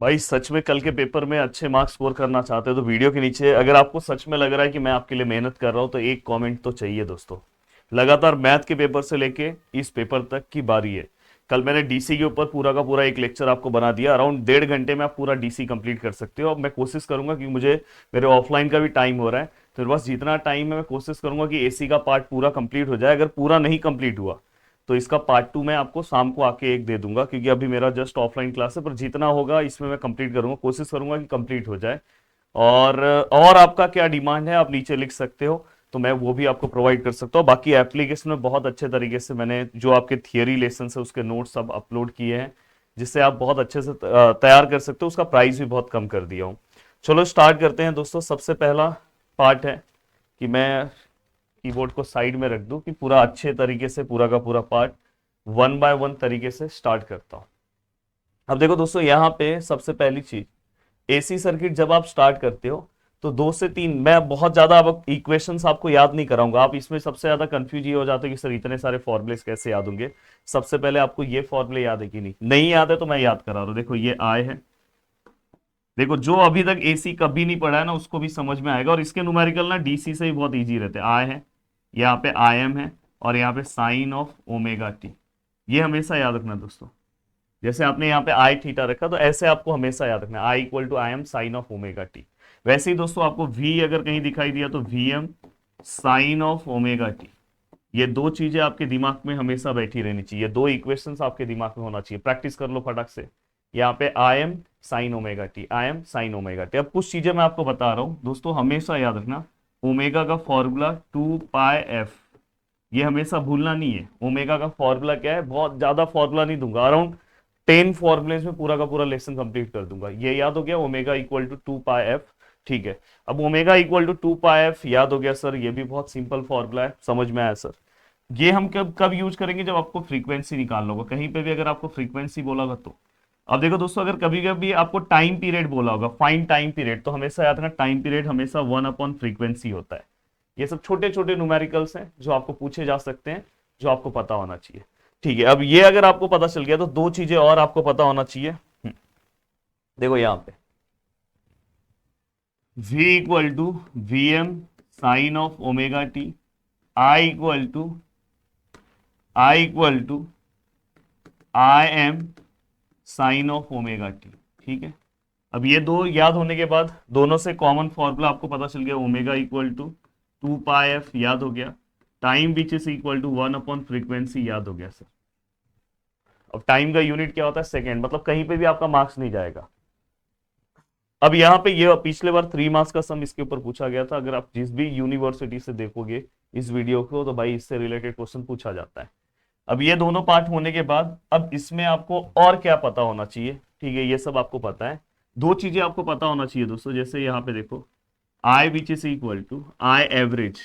भाई सच में कल के पेपर में अच्छे मार्क्स स्कोर करना चाहते हो तो वीडियो के नीचे अगर आपको सच में लग रहा है कि मैं आपके लिए मेहनत कर रहा हूं तो एक कमेंट तो चाहिए दोस्तों। लगातार मैथ के पेपर से लेके इस पेपर तक की बारी है। कल मैंने डीसी के ऊपर पूरा का पूरा एक लेक्चर आपको बना दिया। अराउंड 1.5 घंटे में आप पूरा डीसी कंप्लीट कर सकते हो। अब मैं कोशिश करूंगा कि मुझे मेरे ऑफलाइन का भी टाइम हो रहा है, तो मेरे पास जितना टाइम है मैं कोशिश करूंगा कि एसी का पार्ट पूरा कंप्लीट हो जाए। अगर पूरा नहीं कंप्लीट हुआ तो इसका पार्ट 2 मैं आपको शाम को आके एक दे दूंगा, क्योंकि अभी मेरा जस्ट ऑफलाइन क्लास है। पर जितना होगा इसमें मैं कंप्लीट करूंगा, कोशिश करूंगा कि कंप्लीट हो जाए। और आपका क्या डिमांड है आप नीचे लिख सकते हो, तो मैं वो भी आपको प्रोवाइड कर सकता हूँ। बाकी एप्लीकेशन में बहुत अच्छे तरीके से मैंने जो आपके थियरी लेसन है उसके नोट्स सब अपलोड किए हैं, जिससे आप बहुत अच्छे से तैयार कर सकते हो। उसका प्राइस भी बहुत कम कर दिया हूँ। चलो स्टार्ट करते हैं दोस्तों। सबसे पहला पार्ट है कि मैं कीबोर्ड को साइड में रख दूं कि पूरा अच्छे तरीके से पूरा का पूरा पार्ट वन बाय वन तरीके से स्टार्ट करता हूं। अब देखो दोस्तों, यहां पे सबसे पहली चीज, एसी सर्किट जब आप स्टार्ट करते हो तो 2 से 3, मैं बहुत ज्यादा अब इक्वेशंस आपको याद नहीं कराऊंगा। आप इसमें सबसे ज्यादा कंफ्यूज ये हो जाते हो कि सर इतने सारे फॉर्मुले कैसे याद होंगे। सबसे पहले आपको ये फॉर्मुले याद है कि नहीं याद है तो मैं याद करा रहा हूं। देखो ये आई है। देखो जो अभी तक एसी कभी नहीं पढ़ा है ना उसको भी समझ में आएगा, और इसके न्यूमेरिकल ना डीसी से ही बहुत इजी रहते हैं। आई है, यहाँ पे आई एम है, और यहाँ पे साइन ऑफ ओमेगा टी। ये हमेशा याद रखना दोस्तों। जैसे आपने यहाँ पे आई थीटा रखा तो ऐसे आपको हमेशा याद रखना, I equal to I M sine of omega T. वैसे ही दोस्तों आपको वी अगर कहीं दिखाई दिया तो V M sine of omega T. ये दो चीजें आपके दिमाग में हमेशा बैठी रहनी चाहिए। दो इक्वेशंस आपके दिमाग में होना चाहिए। प्रैक्टिस कर लो फटाक से। यहाँ पे आई एम साइन ओमेगा टी, आई एम साइन ओमेगा टी। अब कुछ चीजें मैं आपको बता रहा हूँ दोस्तों, हमेशा याद रखना। ओमेगा का फॉर्मूला 2 पाई एफ, ये हमेशा भूलना नहीं है। ओमेगा का फॉर्मूला क्या है, बहुत ज्यादा फॉर्मूला नहीं दूंगा, अराउंड 10 फॉर्मुलेज में पूरा का पूरा लेसन कंप्लीट कर दूंगा। ये याद हो गया, omega equal to 2 pi F. ठीक है, अब omega equal to 2 pi F याद हो गया सर, ये भी बहुत सिंपल फॉर्मूला है, समझ में आया सर। ये हम कब कब यूज करेंगे, जब आपको फ्रीक्वेंसी निकालना होगा। कहीं पे भी अगर आपको फ्रीक्वेंसी बोला होगा तो। अब देखो दोस्तों, अगर कभी कभी आपको टाइम पीरियड बोला होगा, फाइन टाइम पीरियड, तो हमेशा याद रखना टाइम पीरियड हमेशा 1/फ्रीक्वेंसी होता है। ये सब छोटे छोटे न्यूमेरिकल्स हैं जो आपको पूछे जा सकते हैं, जो आपको पता होना चाहिए। ठीक है, अब ये अगर आपको पता चल गया तो दो चीजें और आपको पता होना चाहिए। देखो यहां पे v equal to V M sine of omega T, I equal to I M sine of omega T. ठीक है, अब ये दो याद होने के बाद दोनों से कॉमन फॉर्मूला आपको पता चल गया। Omega equal to 2 pi F याद हो गया। Time which is equal to 1/फ्रीक्वेंसी याद हो गया सर। अब टाइम का यूनिट क्या होता है, सेकेंड, मतलब कहीं पे भी आपका मार्क्स नहीं जाएगा। अब यहाँ पे ये पिछले बार 3 मार्क्स का सम इसके ऊपर पूछा गया था। अगर आप जिस भी यूनिवर्सिटी से देखोगे इस वीडियो को तो भाई इससे रिलेटेड क्वेश्चन पूछा जाता है। अब ये दोनों पार्ट होने के बाद अब इसमें आपको और क्या पता होना चाहिए। ठीक है, ये सब आपको पता है। दो चीजें आपको पता होना चाहिए दोस्तों, जैसे यहाँ पे देखो I which is equal to I average.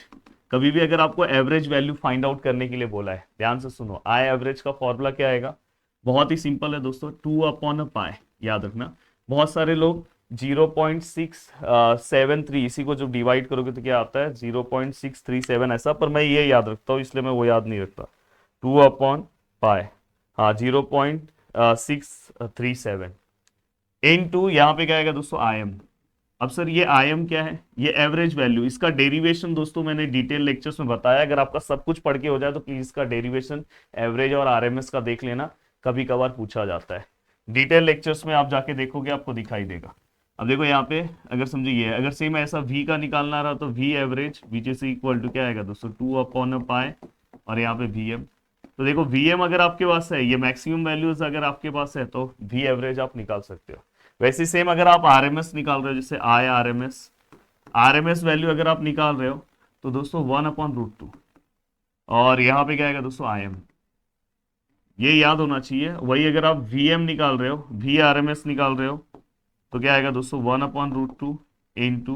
कभी भी अगर आपको एवरेज वैल्यू फाइंड आउट करने के लिए बोला है, ध्यान से सुनो, आई एवरेज का फॉर्मूला क्या आएगा। बहुत ही सिंपल है दोस्तों, 2/पाई। याद रखना, बहुत सारे लोग 0.673 इसी को जब डिवाइड करोगे तो क्या आता है 0.637 ऐसा, पर मैं ये याद रखता हूँ इसलिए मैं वो याद नहीं रखता। 2/पाई, हाँ 0.637 इन टू यहाँ पे क्या आएगा दोस्तों आई एम। अब सर ये आई एम क्या है, ये एवरेज वैल्यू। इसका डेरिवेशन दोस्तों मैंने डिटेल लेक्चर्स में बताया। अगर आपका सब कुछ पढ़ के हो जाए तो प्लीज इसका डेरिवेशन एवरेज और आरएमएस का देख लेना, कभी कभार पूछा जाता है। डिटेल लेक्चर्स में आप जाके देखोगे आपको दिखाई देगा। अब देखो यहाँ पे अगर समझिए, अगर सेम ऐसा v का निकालना रहा तो v average which is equal to क्या आएगा दोस्तों 2/पाई, और यहाँ पे वी एम। तो देखो वी एम अगर आपके पास है, ये मैक्सिमम वैल्यूज अगर आपके पास है तो वी एवरेज आप निकाल सकते हो। वैसे सेम अगर आप आरएमएस निकाल रहे हो, जैसे आई आरएमएस वैल्यू अगर आप निकाल रहे हो तो दोस्तों 1/√2, और यहाँ पे क्या आएगा दोस्तों आई एम। ये याद होना चाहिए। वही अगर आप वी एम निकाल रहे हो, वी आरएमएस निकाल रहे हो, तो क्या आएगा दोस्तों 1/√2 इंटू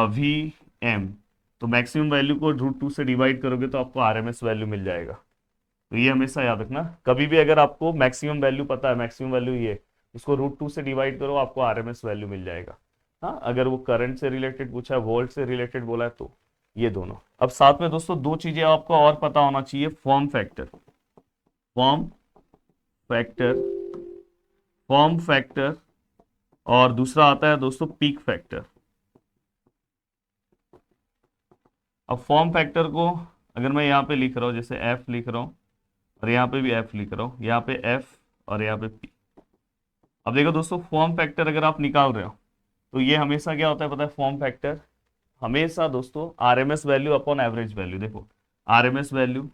वी एम। तो मैक्सिमम वैल्यू को √2 से डिवाइड करोगे तो आपको आरएमएस वैल्यू मिल जाएगा। तो ये हमेशा याद रखना, कभी भी अगर आपको मैक्सिमम वैल्यू पता है, मैक्सिमम वैल्यू ये, उसको √2 से डिवाइड करो आपको आरएमएस वैल्यू मिल जाएगा। हाँ, अगर वो करंट से रिलेटेड पूछा है, वोल्ट से रिलेटेड बोला है तो ये दोनों। अब साथ में दोस्तों दो चीजें आपको और पता होना चाहिए। फॉर्म फैक्टर, फॉर्म फैक्टर और दूसरा आता है दोस्तों पीक फैक्टर। अब फॉर्म फैक्टर को अगर मैं यहाँ पे लिख रहा हूँ, जैसे एफ लिख रहा हूँ और यहाँ पे भी एफ लिख रहा हूँ, यहाँ पे एफ और यहाँ पे पी। अब देखो दोस्तों, फॉर्म फैक्टर अगर आप निकाल रहे हो तो ये हमेशा क्या होता है पता है? फॉर्म फैक्टर हमेशा दोस्तों RMS value upon average value. देखो RMS value,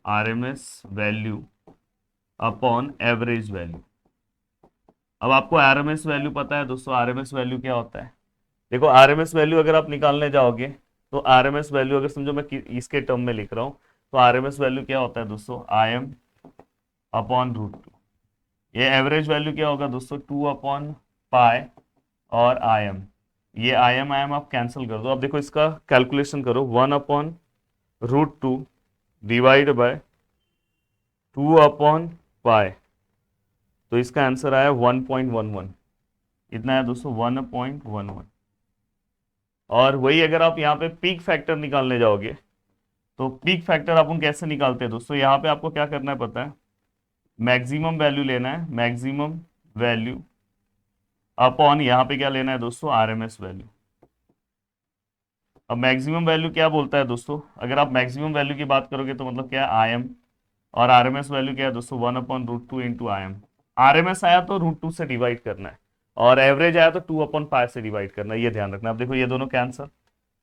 RMS value upon average value. अब आपको आरएमएस वैल्यू पता है दोस्तों, आरएमएस वैल्यू क्या होता है? देखो आरएमएस वैल्यू अगर आप निकालने जाओगे तो आरएमएस वैल्यू अगर समझो मैं इसके टर्म में लिख रहा हूँ तो आरएमएस वैल्यू क्या होता है दोस्तों? I M upon root two. ये एवरेज वैल्यू क्या होगा दोस्तों? 2/पाई और आई एम। ये आई एम आप कैंसिल कर दो। अब देखो इसका कैलकुलेशन करो, 1/√2 डिवाइड बाय 2/पाई, तो इसका आंसर आया 1.11। इतना है दोस्तों 1.11। और वही अगर आप यहाँ पे पीक फैक्टर निकालने जाओगे तो पीक फैक्टर अपन कैसे निकालते हैं दोस्तों? यहाँ पे आपको क्या करना है पता है? मैक्सिमम वैल्यू लेना है, मैक्सिमम वैल्यू अपॉन यहाँ पे क्या लेना है दोस्तों? RMS value. अब मैक्सिमम वैल्यू क्या बोलता है दोस्तों? अगर आप मैक्सिमम वैल्यू की बात करोगे तो मतलब क्या है? I am. और आरएमएस वैल्यू क्या है दोस्तों? 1/√2 इंटू आई एम। आरएमएस आया तो √2 से डिवाइड करना है और एवरेज आया तो 2/पाई से डिवाइड करना है, ये ध्यान रखना। अब देखो ये दोनों कैंसर।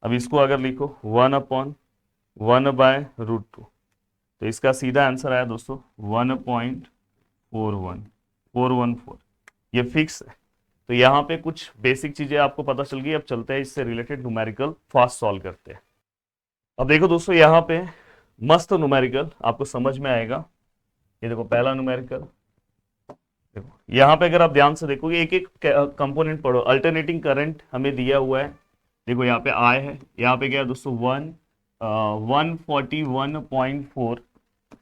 अब इसको अगर लिखो 1/1/√2 तो इसका सीधा आंसर आया दोस्तों 1.41414। ये फिक्स है। तो यहाँ पे कुछ बेसिक चीजें आपको पता चल गई। अब चलते हैं इससे रिलेटेड न्यूमेरिकल फास्ट सॉल्व करते हैं। अब देखो दोस्तों यहाँ पे मस्त न्यूमेरिकल आपको समझ में आएगा। ये देखो पहला न्यूमेरिकल, देखो यहाँ पे अगर आप ध्यान से देखोगे एक एक कंपोनेंट पढ़ो। अल्टरनेटिंग करंट हमें दिया हुआ है, देखो यहाँ पे आई है, यहाँ पे क्या है दोस्तों 141.4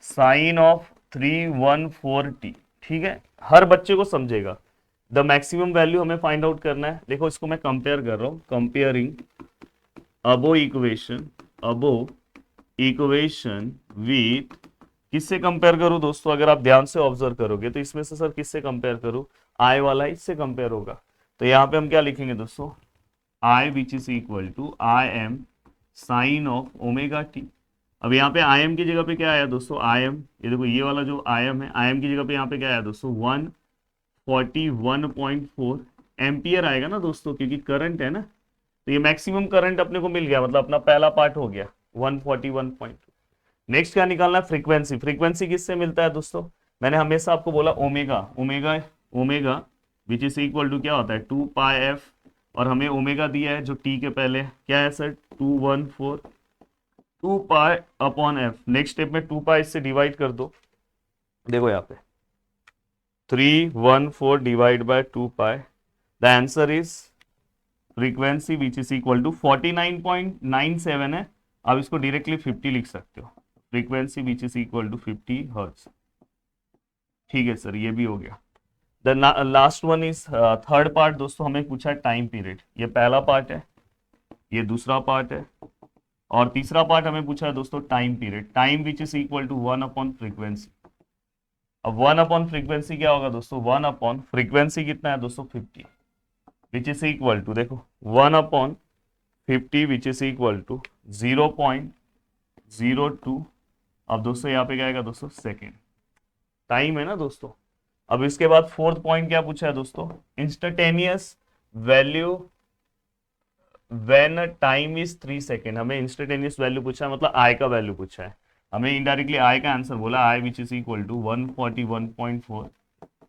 साइन ऑफ 314t। ठीक है, हर बच्चे को समझेगा। द मैक्सिमम वैल्यू हमें फाइंड आउट करना है। देखो इसको मैं कंपेयर कर रहा हूँ, कंपेयरिंग अबो इक्वेशन विथ, किससे कंपेयर करूं दोस्तों? अगर आप ध्यान से ऑब्जर्व करोगे तो इसमें से सर किससे कंपेयर करूं? आई वाला इससे कंपेयर होगा। तो यहाँ पे हम क्या लिखेंगे दोस्तों? I which is equal to I M sine of omega T. अब यहाँ पे आई एम की जगह पे क्या आया दोस्तों? आई एम, ये देखो ये वाला जो आई एम है, आई एम की जगह पे यहाँ पे क्या आया दोस्तों? 141.4 एम्पियर आएगा ना दोस्तों, क्योंकि करंट है ना। तो ये मैक्सिमम करंट अपने को मिल गया, मतलब अपना पहला पार्ट हो गया 141.2। नेक्स्ट क्या निकालना है? फ्रीक्वेंसी। फ्रीक्वेंसी किससे मिलता है दोस्तों? मैंने हमेशा आपको बोला omega, omega omega which is equal to क्या होता है? 2πf। और हमें ओमेगा दिया है जो टी के पहले क्या है सर? 214 2π/f। नेक्स्ट स्टेप में 2π इससे डिवाइड कर दो। देखो यहाँ पे 314 divide by 2π, the answer is frequency which is equal to 49.97 है। आप इसको डायरेक्टली 50 लिख सकते हो। Frequency which is equal to 50 hertz. ठीक है सर, ये भी हो गया। The last one is third part दोस्तों, हमें पूछा है टाइम पीरियड। ये पहला पार्ट है, ये दूसरा पार्ट है, और तीसरा पार्ट हमें पूछा है दोस्तों time period. Time which is equal to 1/फ्रीक्वेंसी। अब 1/फ्रीक्वेंसी क्या होगा दोस्तों? 1/फ्रीक्वेंसी कितना है दोस्तों? 50, विच इज इक्वल टू, देखो 1/50 विच इज इक्वल टू 0.02। अब दोस्तों यहाँ पे क्या आएगा दोस्तों? सेकेंड। टाइम है ना दोस्तों। अब इसके बाद फोर्थ पॉइंट क्या पूछा है दोस्तों? Instantaneous value when time is 3 second. हमें इंस्टेंटेनियस वैल्यू पूछा है, मतलब आई का वैल्यू पूछा है। हमें इनडायरेक्टली आई का आंसर बोला, I which is equal to 141.4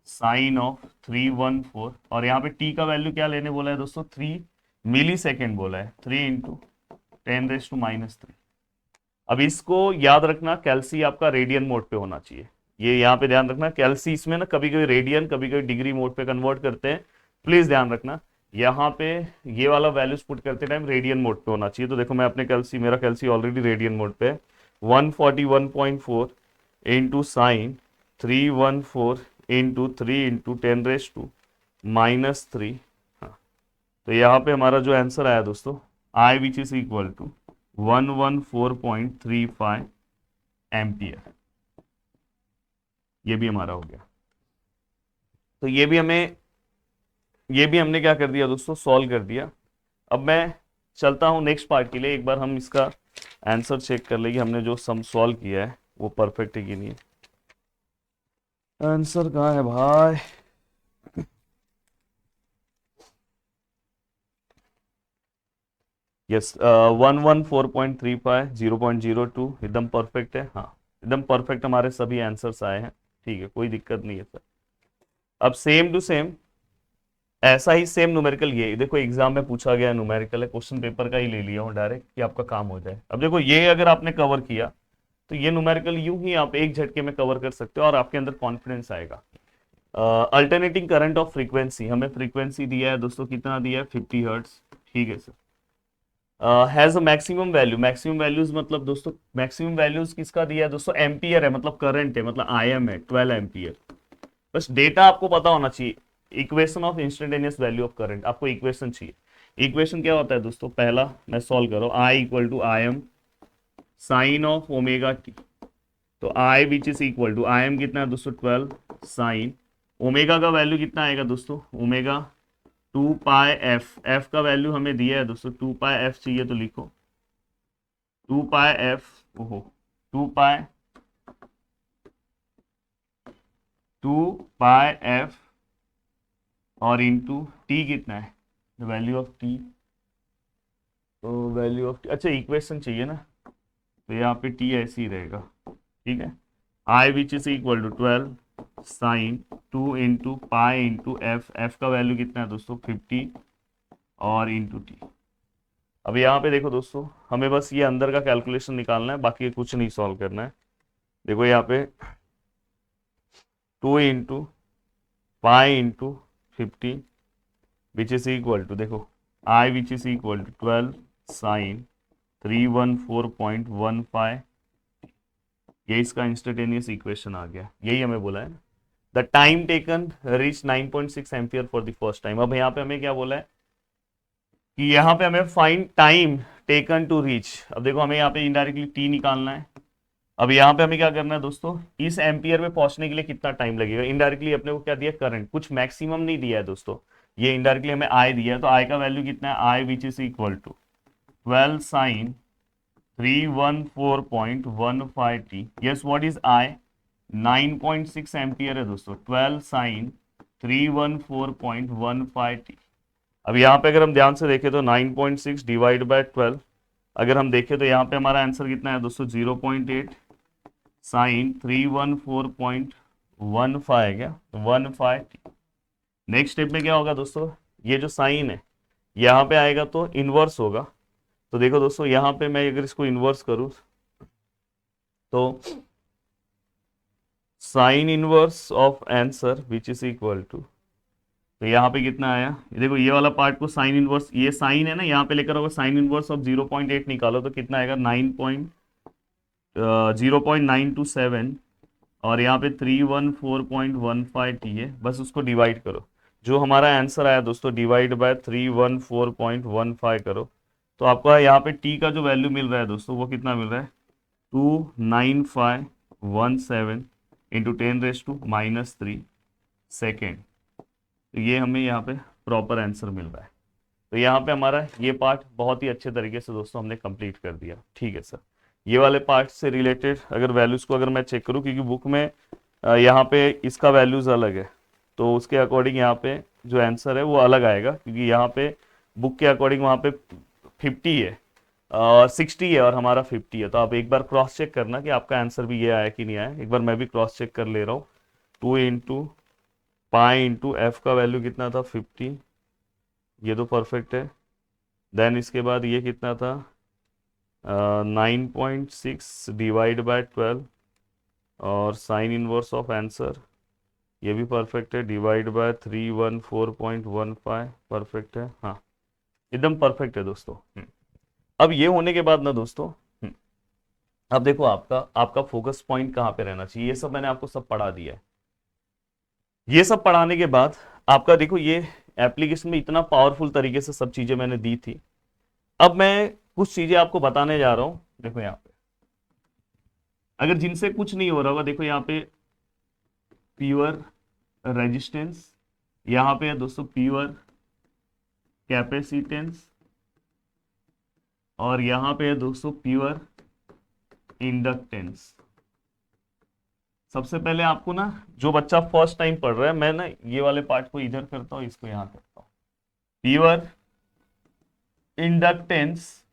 sine of 314। और यहाँ पे टी का वैल्यू क्या लेने बोला है दोस्तों? 3 मिली सेकेंड बोला है, 3 इंटू 10⁻³ अब इसको याद रखना, कैल्सी आपका रेडियन मोड पे होना चाहिए। ये यहाँ पे ध्यान रखना, कैल्सी इसमें ना कभी कभी रेडियन कभी कभी डिग्री मोड पे कन्वर्ट करते हैं, प्लीज ध्यान रखना। यहाँ पे ये वाला वैल्यूज पुट करते टाइम रेडियन मोड पे होना चाहिए। तो देखो मैं अपने कैल्सी, मेरा कैल्सी ऑलरेडी रेडियन मोड पे है। 141.4 इंटू साइन 314 इंटू 3 इंटू 10⁻³ हाँ, तो यहाँ पे हमारा जो आंसर आया दोस्तों, I which is equal to 114.35 ampere. ये भी हमारा हो गया। तो ये भी हमें ये भी हमने क्या कर दिया दोस्तों, सॉल्व कर दिया। अब मैं चलता हूँ नेक्स्ट पार्ट के लिए। एक बार हम इसका आंसर चेक कर ले कि हमने जो सम सॉल्व किया है वो परफेक्ट है कि नहीं। आंसर कहाँ है भाई? यस, 114.35 0.02 एकदम परफेक्ट है। हाँ, एकदम परफेक्ट हमारे सभी आंसर्स आए हैं। ठीक है, कोई दिक्कत नहीं है सर। अब सेम टू सेम ऐसा ही सेम न्यूमेरिकल, ये देखो एग्जाम में पूछा गया न्यूमेरिकल है, क्वेश्चन पेपर का ही ले लिया हूँ डायरेक्ट कि आपका काम हो जाए। अब देखो ये अगर आपने कवर किया तो ये न्यूमेरिकल यूं ही आप एक झटके में कवर कर सकते हो और आपके अंदर कॉन्फिडेंस आएगा। अल्टरनेटिंग करंट ऑफ फ्रीक्वेंसी, हमें फ्रीक्वेंसी दिया है दोस्तों, कितना दिया है, 50 हर्ट्स। ठीक है sir. Has a maximum value, maximum values मतलब दोस्तों, मैक्सिमम वैल्यूज किसका दिया है दोस्तों, एम्पियर है, मतलब करंट है, मतलब आईएम है 12 एम्पियर। बस डेटा आपको पता होना चाहिए। Equation of instantaneous value of current, आपको इक्वेशन चाहिए। इक्वेशन क्या होता है दोस्तों, पहला मैं सॉल्व करो, I equal to I M sine of omega T. तो I which is equal to I M कितना है दोस्तों, 12 साइन ओमेगा का वैल्यू कितना आएगा दोस्तों, ओमेगा 2 पाई एफ। एफ का वैल्यू हमें दिया है दोस्तों, 2 पाई एफ चाहिए तो लिखो 2 पाई एफ, ओहो 2 पाई 2 पाई एफ और इंटू टी कितना है, वैल्यू ऑफ टी। तो वैल्यू ऑफ टी, अच्छा इक्वेशन चाहिए ना, तो यहाँ पे टी ऐसे ही रहेगा। ठीक है, I which is equal to 12 sine 2 into pi into F. F का वैल्यू कितना है दोस्तों, 50 और इंटू टी। अब यहाँ पे देखो दोस्तों, हमें बस ये अंदर का कैलकुलेशन निकालना है, बाकी कुछ नहीं सॉल्व करना है। देखो यहाँ पे 2 into pi into 50 which is equal to, देखो I which is equal to 12 sine 314.15। ये इसका इंस्टेंटेनियस इक्वेशन आ गया, यही हमें बोला है। The time taken reach 9.6 ampere for the first time. अब यहाँ पे हमें क्या बोला है कि यहाँ पे हमें find time taken to reach. अब देखो हमें यहाँ पे इनडायरेक्टली टी निकालना है। अब यहाँ पे हमें क्या करना है दोस्तों, इस एम्पियर में पहुंचने के लिए कितना टाइम लगेगा। इनडायरेक्टली अपने को क्या दिया, करंट, कुछ मैक्सिमम नहीं दिया है दोस्तों, ये इनडायरेक्टली हमें आई दिया है। तो आई का वैल्यू कितना है, I which is equal to 12 sine 314.15 T. Yes, what is I, 9.6 ampere है दोस्तों, 12 साइन 314.15 टी। अब यहाँ पे अगर हम ध्यान से देखें तो 9.6 डिवाइड बाय 12, अगर हम देखें तो यहाँ पे हमारा आंसर कितना है दोस्तों, 0.8 साइन 314.15 है क्या, 15 टी। नेक्स्ट स्टेप में क्या होगा दोस्तों, ये जो साइन है यहाँ पे आएगा तो इनवर्स होगा। तो देखो दोस्तों यहाँ पे मैं अगर इसको इनवर्स करूँ तो sine inverse of answer which is equal to, तो यहाँ पे कितना आया, ये देखो ये वाला पार्ट को साइन इनवर्स, ये साइन है ना, यहाँ पे लेकर होगा साइन इनवर्स ऑफ 0.8 निकालो तो कितना आएगा, 0.927 और यहाँ पे 314.15 टी है। बस उसको डिवाइड करो, जो हमारा आंसर आया दोस्तों डिवाइड बाय 314.15 करो, तो आपको यहाँ पे टी का जो वैल्यू मिल रहा है दोस्तों वो कितना मिल रहा है, 29517 इंटू 10⁻³ सेकेंड। तो ये हमें यहाँ पे प्रॉपर आंसर मिल रहा है। तो यहाँ पे हमारा ये पार्ट बहुत ही अच्छे तरीके से दोस्तों हमने कंप्लीट कर दिया। ठीक है सर, ये वाले पार्ट से रिलेटेड अगर वैल्यूज को अगर मैं चेक करूँ, क्योंकि बुक में यहाँ पे इसका वैल्यूज अलग है, तो उसके अकॉर्डिंग यहाँ पे जो आंसर है वो अलग आएगा, क्योंकि यहाँ पे बुक के अकॉर्डिंग वहाँ पे 50 है और 60 है और हमारा 50 है। तो आप एक बार क्रॉस चेक करना कि आपका आंसर भी ये आया कि नहीं आया। एक बार मैं भी क्रॉस चेक कर ले रहा हूँ। 2 इंटू पाई इंटू एफ का वैल्यू कितना था, 50, ये तो परफेक्ट है। देन इसके बाद ये कितना था, 9.6 डिवाइड बाय 12 और साइन इनवर्स ऑफ आंसर, ये भी परफेक्ट है, डिवाइड बाय 314.15 परफेक्ट है। हाँ, एकदम परफेक्ट है दोस्तों। अब ये होने के बाद ना दोस्तों, अब देखो आपका आपका फोकस पॉइंट कहाँ पे रहना चाहिए, ये सब मैंने आपको सब पढ़ा दिया है। ये सब पढ़ाने के बाद आपका देखो ये एप्लीकेशन में इतना पावरफुल तरीके से सब चीजें मैंने दी थी। अब मैं कुछ चीजें आपको बताने जा रहा हूं। देखो यहाँ पे अगर जिनसे कुछ नहीं हो रहा होगा, देखो यहाँ पे प्योर रेजिस्टेंस, यहाँ पे है दोस्तों प्योर कैपेसिटेंस, और यहाँ पे है दोस्तों प्योर इंडक्टेंस। सबसे पहले आपको ना, जो बच्चा फर्स्ट टाइम पढ़ रहा है, मैं ना ये वाले पार्ट को इधर करता हूँ, इसको यहाँ करता हूँ। प्योर इंडक्टेंस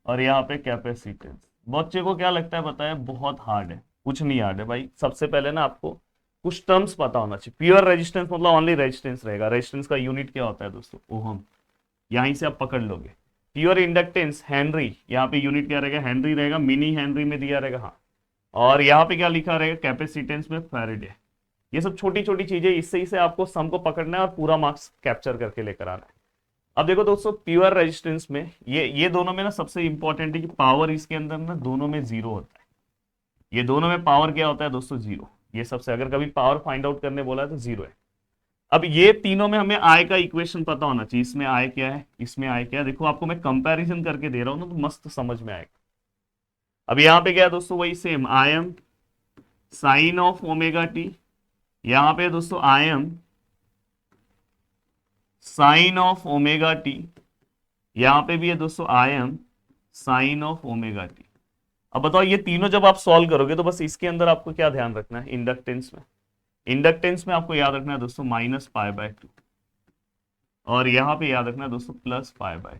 और यहाँ पे कैपेसिटेंस। बच्चे को क्या लगता है बताया, बहुत हार्ड है? कुछ नहीं हार्ड है भाई। सबसे पहले ना आपको कुछ टर्म्स पता होना चाहिए। प्योर रेजिस्टेंस मतलब ओनली रेजिस्टेंस रहेगा। रेजिस्टेंस का यूनिट क्या होता है दोस्तों, ओहम। यहीं से आप पकड़ लोगे। प्योर इंडक्टेंस हेनरी, यहाँ पे यूनिट क्या रहेगा, हेनरी रहेगा, मिनी हेनरी में दिया रहेगा, हाँ। और यहाँ पे क्या लिखा रहेगा, कैपेसिटेंस में फैराडे। ये सब छोटी छोटी चीजें, इससे इसे आपको सम को पकड़ना है और पूरा मार्क्स कैप्चर करके लेकर आना है। अब देखो दोस्तों, प्योर रेजिस्टेंस में ये दोनों में ना सबसे इंपॉर्टेंट है कि पावर इसके अंदर ना दोनों में जीरो होता है। ये दोनों में पावर क्या होता है दोस्तों, जीरो। ये सबसे, अगर कभी पावर फाइंड आउट करने बोला है तो जीरो है। अब ये तीनों में हमें आई का इक्वेशन पता होना चाहिए। इसमें आई क्या है, इसमें आई क्या है। देखो आपको मैं कंपैरिजन करके दे रहा हूं ना, तो मस्त समझ में आएगा। अब यहाँ पे क्या है दोस्तों, वही same, I M sine of omega T. यहाँ पे दोस्तों I M sine of omega T. यहां पे भी है दोस्तों I M sine of omega T. अब बताओ, ये तीनों जब आप सॉल्व करोगे तो बस इसके अंदर आपको क्या ध्यान रखना है, इंडक्टेंस में। इंडक्टेंस में आपको याद रखना है दोस्तों -π/2, और यहां पे याद रखना है दोस्तों +π/2।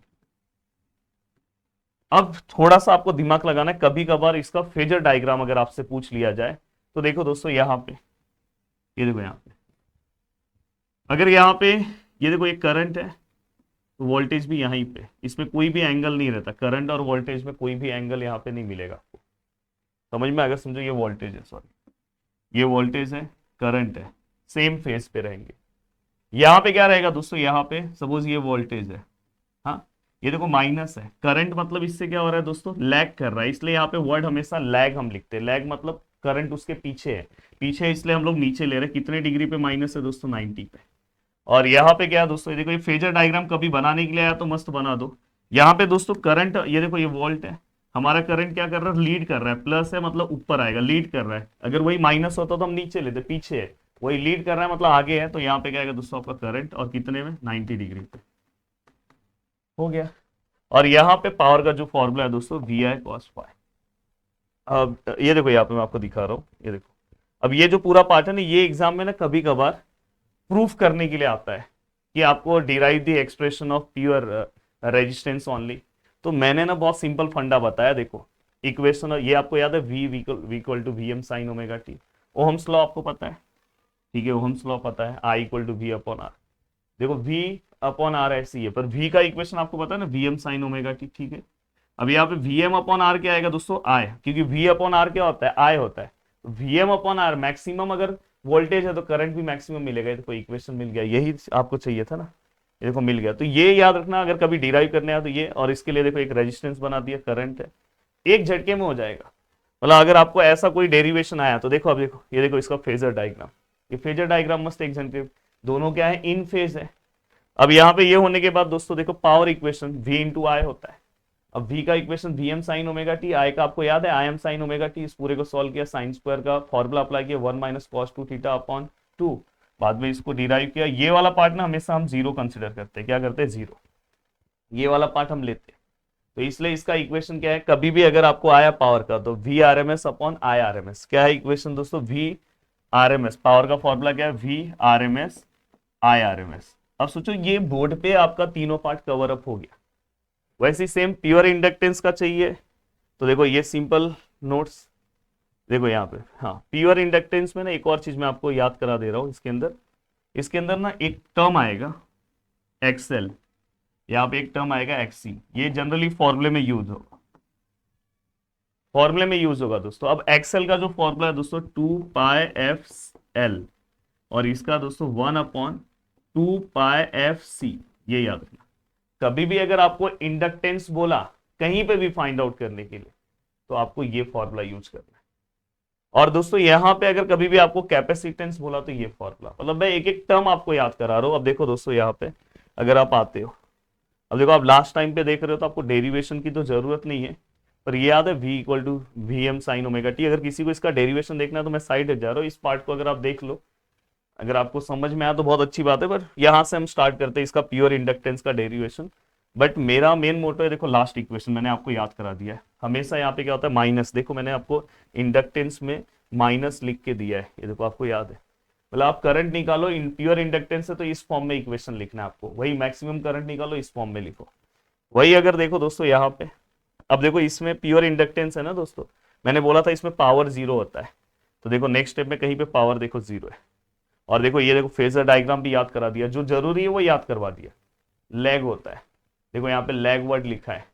अब थोड़ा सा आपको दिमाग लगाना है, कभी कभार इसका फेजर डायग्राम अगर आपसे पूछ लिया जाए तो देखो दोस्तों, यहां पे ये देखो, यहां पे अगर यहां पे ये देखो, एक करंट है तो वोल्टेज भी यहीं पे, इसमें कोई भी एंगल नहीं रहता। करंट और वोल्टेज में कोई भी एंगल यहाँ पे नहीं मिलेगा आपको। समझ में? अगर समझो ये वोल्टेज है, सॉरी ये वोल्टेज है, करंट है, सेम फेज पे रहेंगे। यहाँ पे क्या रहेगा दोस्तों, यहाँ पे सपोज ये वोल्टेज है, हाँ, ये देखो माइनस है। करंट मतलब इससे क्या हो रहा है दोस्तों, लैग कर रहा है, इसलिए यहाँ पे वर्ड हमेशा लैग हम लिखते हैं। लैग मतलब करंट उसके पीछे है, पीछे है इसलिए हम लोग नीचे ले रहे हैं। कितने डिग्री पे माइनस है दोस्तों, 90 पे। और यहाँ पे क्या है दोस्तों, ये देखो, ये फेजर डायग्राम कभी बनाने के लिए आया तो मस्त बना दो। यहाँ पे दोस्तों करंट, ये देखो ये वोल्ट है, हमारा करंट क्या कर रहा है, लीड कर रहा है। प्लस है मतलब ऊपर आएगा, लीड कर रहा है। अगर वही माइनस होता तो हम नीचे लेते, पीछे है, वही लीड कर रहा है मतलब आगे है। तो यहाँ पे क्या आएगा दोस्तों आपका करंट, और कितने में, 90 डिग्री पे। हो गया। और यहाँ पे पावर का जो फॉर्मूला है दोस्तों, VI cos phi। अब ये देखो, यहाँ पे मैं आपको दिखा रहा हूँ, ये देखो। अब ये जो पूरा पार्ट है ना, ये एग्जाम में ना कभी कभार प्रूफ करने के लिए आता है कि आपको derive the expression of pure resistance only. तो मैंने ना बहुत सिंपल फंडा बताया। देखो इक्वेशन, ये आपको याद है, V equal to VM sine omega T. Ohm's law आपको पता है, ठीक है, ओहम्स लॉ पता है, I इक्वल टू V/R। देखो V/R ऐसी है, पर V का इक्वेशन आपको पता है ना, VM साइन ओमेगा टी, ठीक है। अब यहाँ पे VM/R क्या आएगा दोस्तों, I, क्योंकि V/R क्या होता है, I होता है। VM/R मैक्सिमम, अगर वोल्टेज है तो करंट भी मैक्सिमम मिलेगा। तो कोई इक्वेशन मिल गया, यही आपको चाहिए था ना, ये देखो मिल गया। तो ये याद रखना अगर कभी डिराइव करने आया तो ये, और इसके लिए देखो एक रेजिस्टेंस बना दिया, करंट है, एक झटके में हो जाएगा। मतलब अगर आपको ऐसा कोई डेरिवेशन आया तो देखो, अब देखो ये देखो इसका फेजर डायग्राम, ये फेजर डायग्राम मस्त एक झटके, दोनों क्या है, इन फेज है। अब यहाँ पे ये होने के बाद दोस्तों देखो, power equation V into I होता है। अब V का equation VM sine omega T, I का आपको याद है I M sine omega T. इस पूरे को सॉल्व किया, साइन स्क्वायर का फॉर्मूला अप्लाई किया, 1 माइनस cos 2 थीटा अपॉन 2। बाद में इसको डिराइव किया। ये वाला पार्ट ना हमेशा हम जीरो कंसिडर करते हैं। क्या करते हैं, जीरो, ये वाला पार्ट हम लेते हैं। तो इसलिए इसका इक्वेशन क्या है, कभी भी अगर आपको आया पावर का तो VRMS अपॉन IRMS। क्या है इक्वेशन दोस्तों, VRMS, पावर का फॉर्मूला क्या है, VRMS IRMS। अब सोचो ये बोर्ड पे आपका तीनों पार्ट कवर अप हो गया। वैसे सेम प्योर इंडक्टेंस का चाहिए तो देखो ये सिंपल नोट्स देखो यहाँ पे, हाँ, प्योर इंडक्टेंस में ना एक और चीज मैं आपको याद करा दे रहा हूँ। इसके अंदर ना एक टर्म आएगा XL, यहाँ पे एक टर्म आएगा XC। ये जनरली फॉर्मूले में यूज होगा, दोस्तों। अब XL का जो फॉर्मूला है दोस्तों 2πfL, और इसका दोस्तों 1/2πfC। ये याद रखना। कभी भी अगर आपको इंडक्टेंस बोला कहीं पे भी फाइंड आउट करने के लिए तो आपको ये फॉर्मूला यूज करना है। और दोस्तों यहां पे अगर कभी भी आपको कैपेसिटेंस बोला तो ये फॉर्मूला, मतलब मैं एक एक टर्म आपको याद करा रहा हूं। अब देखो दोस्तों, यहाँ पे अगर आप आते हो, अब देखो आप लास्ट टाइम पे देख रहे हो तो आपको डेरिवेशन की तो जरूरत नहीं है, पर ये याद है V equal to VM sine omega T. अगर किसी को इसका डेरिवेशन देखना है तो मैं साइड जा रहा हूँ, इस पार्ट को अगर आप देख लो अगर आपको समझ में आया तो बहुत अच्छी बात है, पर यहां से हम स्टार्ट करते हैं इसका प्योर इंडक्टेंस का डेरिवेशन। बट मेरा मेन मोटो है, देखो लास्ट इक्वेशन मैंने आपको याद करा दिया है। हमेशा यहाँ पे क्या होता है माइनस, देखो मैंने आपको इंडक्टेंस में माइनस लिख के दिया है, ये देखो आपको याद है। मतलब आप करंट निकालो प्योर इंडक्टेंस है तो इस फॉर्म में इक्वेशन लिखना है आपको, वही मैक्सिमम करंट निकालो इस फॉर्म में लिखो। वही अगर देखो दोस्तों यहाँ पे, अब देखो इसमें प्योर इंडक्टेंस है ना दोस्तों, मैंने बोला था इसमें पावर जीरो होता है, तो देखो नेक्स्ट स्टेप में कहीं पे पावर देखो जीरो है। और देखो ये देखो फेजर डायग्राम भी याद करा दिया, जो जरूरी है वो याद करवा दिया। लैग होता है, देखो यहाँ पे लैग वर्ड लिखा है।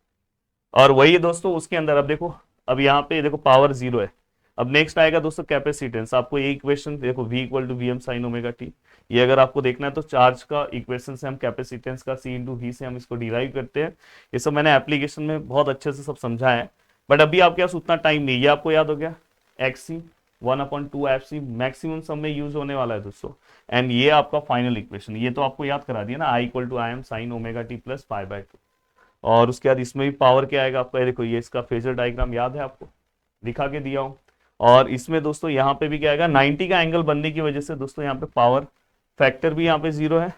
और वही दोस्तों उसके अंदर अब देखो, अब यहाँ पे देखो पावर जीरो है। अब नेक्स्ट आएगा दोस्तों कैपेसिटेंस, आपको ये इक्वेशन देखो v equal to V M sine omega T, ये अगर आपको देखना है तो चार्ज का इक्वेशन से हम कैपेसिटेंस का c इंटू वी से हम इसको डिराइव करते हैं। ये सब मैंने एप्लीकेशन में बहुत अच्छे से सब समझाया है, बट अभी आपके पास उतना टाइम नहीं, ये आपको याद हो गया एक्सी 1/2 एफ मैक्सिमम सब में यूज होने वाला है दोस्तों। एंड ये आपका फाइनल इक्वेशन, ये तो आपको याद करा दिया ना, I equal to I M sine omega T plus pi by 2। और उसके बाद इसमें भी पावर क्या आएगा आपका, देखो ये इसका फेजर डायग्राम याद है आपको, दिखा के दिया हूं। और इसमें दोस्तों यहाँ पे भी क्या आएगा, 90 का एंगल बनने की वजह से दोस्तों यहाँ पे पावर फैक्टर भी यहाँ पे जीरो है।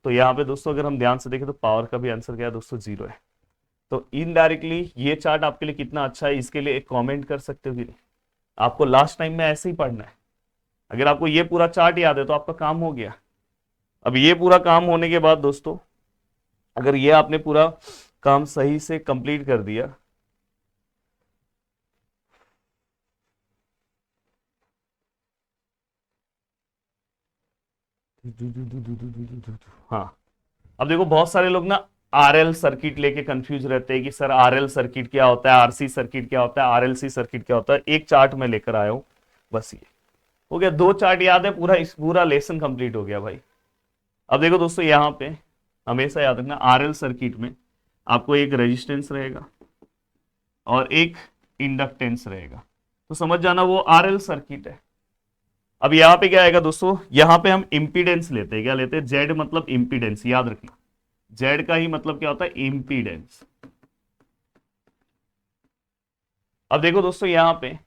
तो यहाँ पे दोस्तों अगर हम ध्यान से देखें तो पावर का भी आंसर क्या है दोस्तों, जीरो है। तो इनडायरेक्टली ये चार्ट आपके लिए कितना अच्छा है, इसके लिए एक कॉमेंट कर सकते हो कि नहीं। आपको लास्ट टाइम में ऐसे ही पढ़ना है, अगर आपको ये पूरा चार्ट याद है तो आपका काम हो गया। अब ये पूरा काम होने के बाद दोस्तों, अगर ये आपने पूरा काम सही से कंप्लीट कर दिया, हाँ अब देखो बहुत सारे लोग ना आरएल सर्किट लेके कंफ्यूज रहते हैं कि सर आरएल सर्किट क्या होता है, आरसी सर्किट क्या होता है, आरएलसी सर्किट क्या होता है। एक चार्ट में लेकर आया हूं, बस ये हो गया, 2 चार्ट याद है, पूरा लेसन कंप्लीट हो गया भाई। अब देखो दोस्तों यहाँ पे हमेशा याद रखना, आरएल सर्किट में आपको एक रेजिस्टेंस रहेगा और एक इंडक्टेंस रहेगा, तो समझ जाना वो आरएल सर्किट है। अब यहाँ पे क्या आएगा दोस्तों, यहाँ पे हम इंपीडेंस लेते हैं, क्या लेते हैं, जेड मतलब इंपीडेंस, याद रखना जेड का ही मतलब क्या होता है, इंपीडेंस। अब देखो दोस्तों यहाँ पे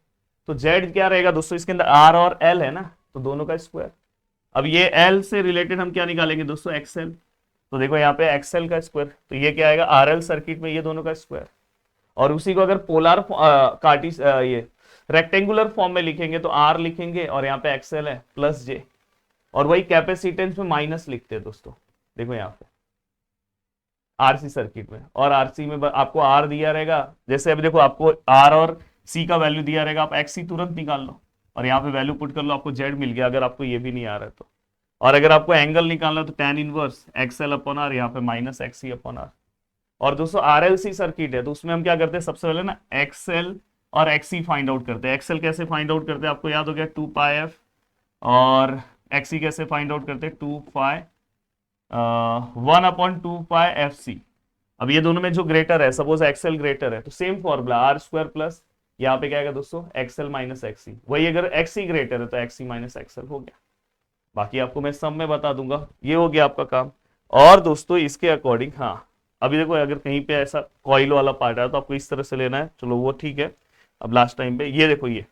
तो जेड क्या रहेगा दोस्तों, इसके अंदर आर और एल है ना, तो दोनों का स्क्वायर। अब ये एल से रिलेटेड हम क्या निकालेंगे दोस्तों, एक्सएल, तो देखो यहाँ पे एक्सएल का स्क्वायर, तो ये क्या आएगा आरएल सर्किट में ये दोनों का स्क्वायर। और उसी को अगर पोलर ये रेक्टेंगुलर फॉर्म में लिखेंगे तो आर लिखेंगे और यहाँ पे एक्सएल है प्लस जे, और वही कैपेसिटेंस में माइनस लिखते हैं दोस्तों, देखो यहाँ पे आरसी सर्किट में। और आरसी में आपको आर दिया रहेगा, जैसे अभी देखो आपको आर और सी का वैल्यू दिया रहेगा, आप एक्स ही तुरंत निकाल लो और यहाँ पे वैल्यू पुट कर लो, आपको जेड मिल गया, अगर आपको ये भी नहीं आ रहा है तो। और अगर आपको एंगल निकालना है तो tan inverse XL upon R, यहाँ पे माइनस एक्सी अपॉन आर। और दोस्तों आरएलसी सर्किट है तो उसमें हम क्या करते हैं, सबसे पहले ना एक्सएल और एक्सी फाइंड आउट करते हैं। एक्सएल कैसे फाइंड आउट करते हैं आपको याद हो गया 2 पाई एफ, और एक्सी कैसे फाइंड आउट करते हैं 2 पाई 1/2 पाई एफ सी। अब ये दोनों में जो ग्रेटर है, सपोज एक्सएल ग्रेटर है तो same formula R square plus यहाँ पे क्या आएगा दोस्तों एक्सएल माइनस एक्सी, वही अगर एक्सी ग्रेटर है तो एक्सी माइनस एक्सएल हो गया। बाकी आपको मैं सब में बता दूंगा, ये हो गया आपका काम। और दोस्तों इसके अकॉर्डिंग, हाँ अभी देखो अगर कहीं पे ऐसा कॉइल वाला पार्ट है तो आपको इस तरह से लेना है, चलो वो ठीक है। अब लास्ट टाइम पे ये देखो, ये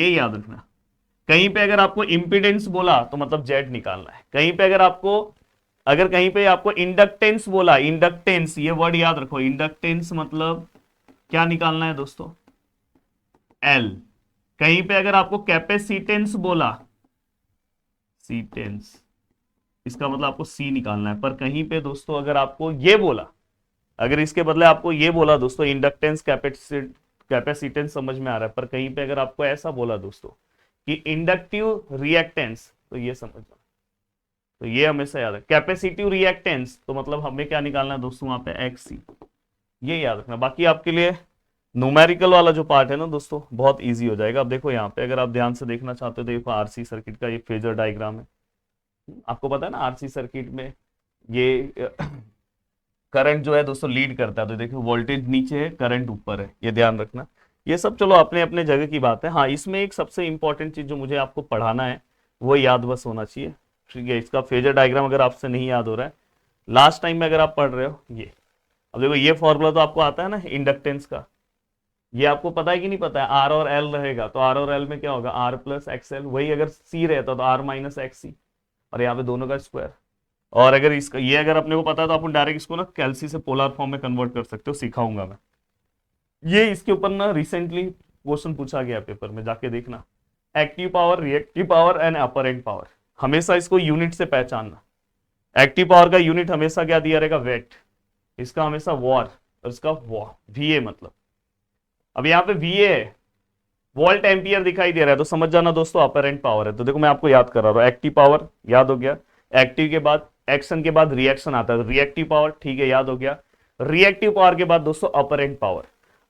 याद रखना, कहीं पे अगर आपको इंपीडेंस बोला तो मतलब जेड निकालना है, कहीं पे अगर कहीं पे आपको इंडक्टेंस बोला, इंडक्टेंस ये वर्ड याद रखो, इंडक्टेंस मतलब क्या निकालना है दोस्तों, एल। कहीं पे अगर आपको कैपेसिटेंस बोला, सीटेंस, इसका मतलब आपको सी निकालना है। पर कहीं पे दोस्तों अगर आपको ये बोला, अगर इसके बदले आपको ये बोला दोस्तों इंडक्टेंस कैपेसिटेंस, समझ में आ रहा है, पर कहीं पे अगर आपको ऐसा बोला दोस्तों कि इंडक्टिव रिएक्टेंस, तो ये समझना, तो ये हमेशा याद है। कैपेसिटिव रिएक्टेंस तो मतलब हमें क्या निकालना है दोस्तों वहां पे एक्सी, ये याद रखना। बाकी आपके लिए न्यूमेरिकल वाला जो पार्ट है ना दोस्तों बहुत इजी हो जाएगा। अब देखो यहाँ पे अगर आप ध्यान से देखना चाहते हो तो देखो आरसी सर्किट का ये फेजर डायग्राम है, आपको पता है ना आरसी सर्किट में ये करंट जो है दोस्तों लीड करता है, तो देखो वोल्टेज नीचे है करंट ऊपर है, ये ध्यान रखना। ये सब चलो अपने अपने जगह की बात है। हाँ इसमें एक सबसे इंपॉर्टेंट चीज जो मुझे आपको पढ़ाना है वो याद बस होना चाहिए, ठीक है। इसका फेजर डायग्राम अगर आपसे नहीं याद हो रहा है, लास्ट टाइम में अगर आप पढ़ रहे हो ये, अब देखो ये फॉर्मूला तो आपको आता है ना इंडक्टेंस का, ये आपको पता है कि नहीं पता है, आर और एल रहेगा तो आर और एल में क्या होगा, आर प्लस एक्सएल, वही अगर सी रहता तो आर माइनस एक्स सी, और यहाँ पे दोनों का स्क्वायर। और अगर इसका ये अगर अपने को पता है तो अपन डायरेक्ट इसको ना कैल्सी से पोलर फॉर्म में कन्वर्ट कर सकते हो, सिखाऊंगा मैं। ये इसके ऊपर ना रिसेंटली क्वेश्चन पूछा गया पेपर में, जाके देखना। Active power, reactive power and apparent power, हमेशा इसको यूनिट से पहचानना। एक्टिव पावर का यूनिट हमेशा क्या दिया रहेगा, वेट, इसका हमेशा वॉर, और इसका वीए मतलब। अब यहाँ पे वीए है, वोल्ट एम्पियर दिखाई दे रहा है, तो समझ जाना दोस्तों अपरेंट पावर है। तो देखो मैं आपको याद कर रहा हूँ, एक्टिव पावर याद हो गया, एक्टिव के बाद एक्शन के बाद रिएक्शन आता है, रिएक्टिव पावर, ठीक है याद हो गया। रिएक्टिव पावर के बाद दोस्तों अपरेंट पावर।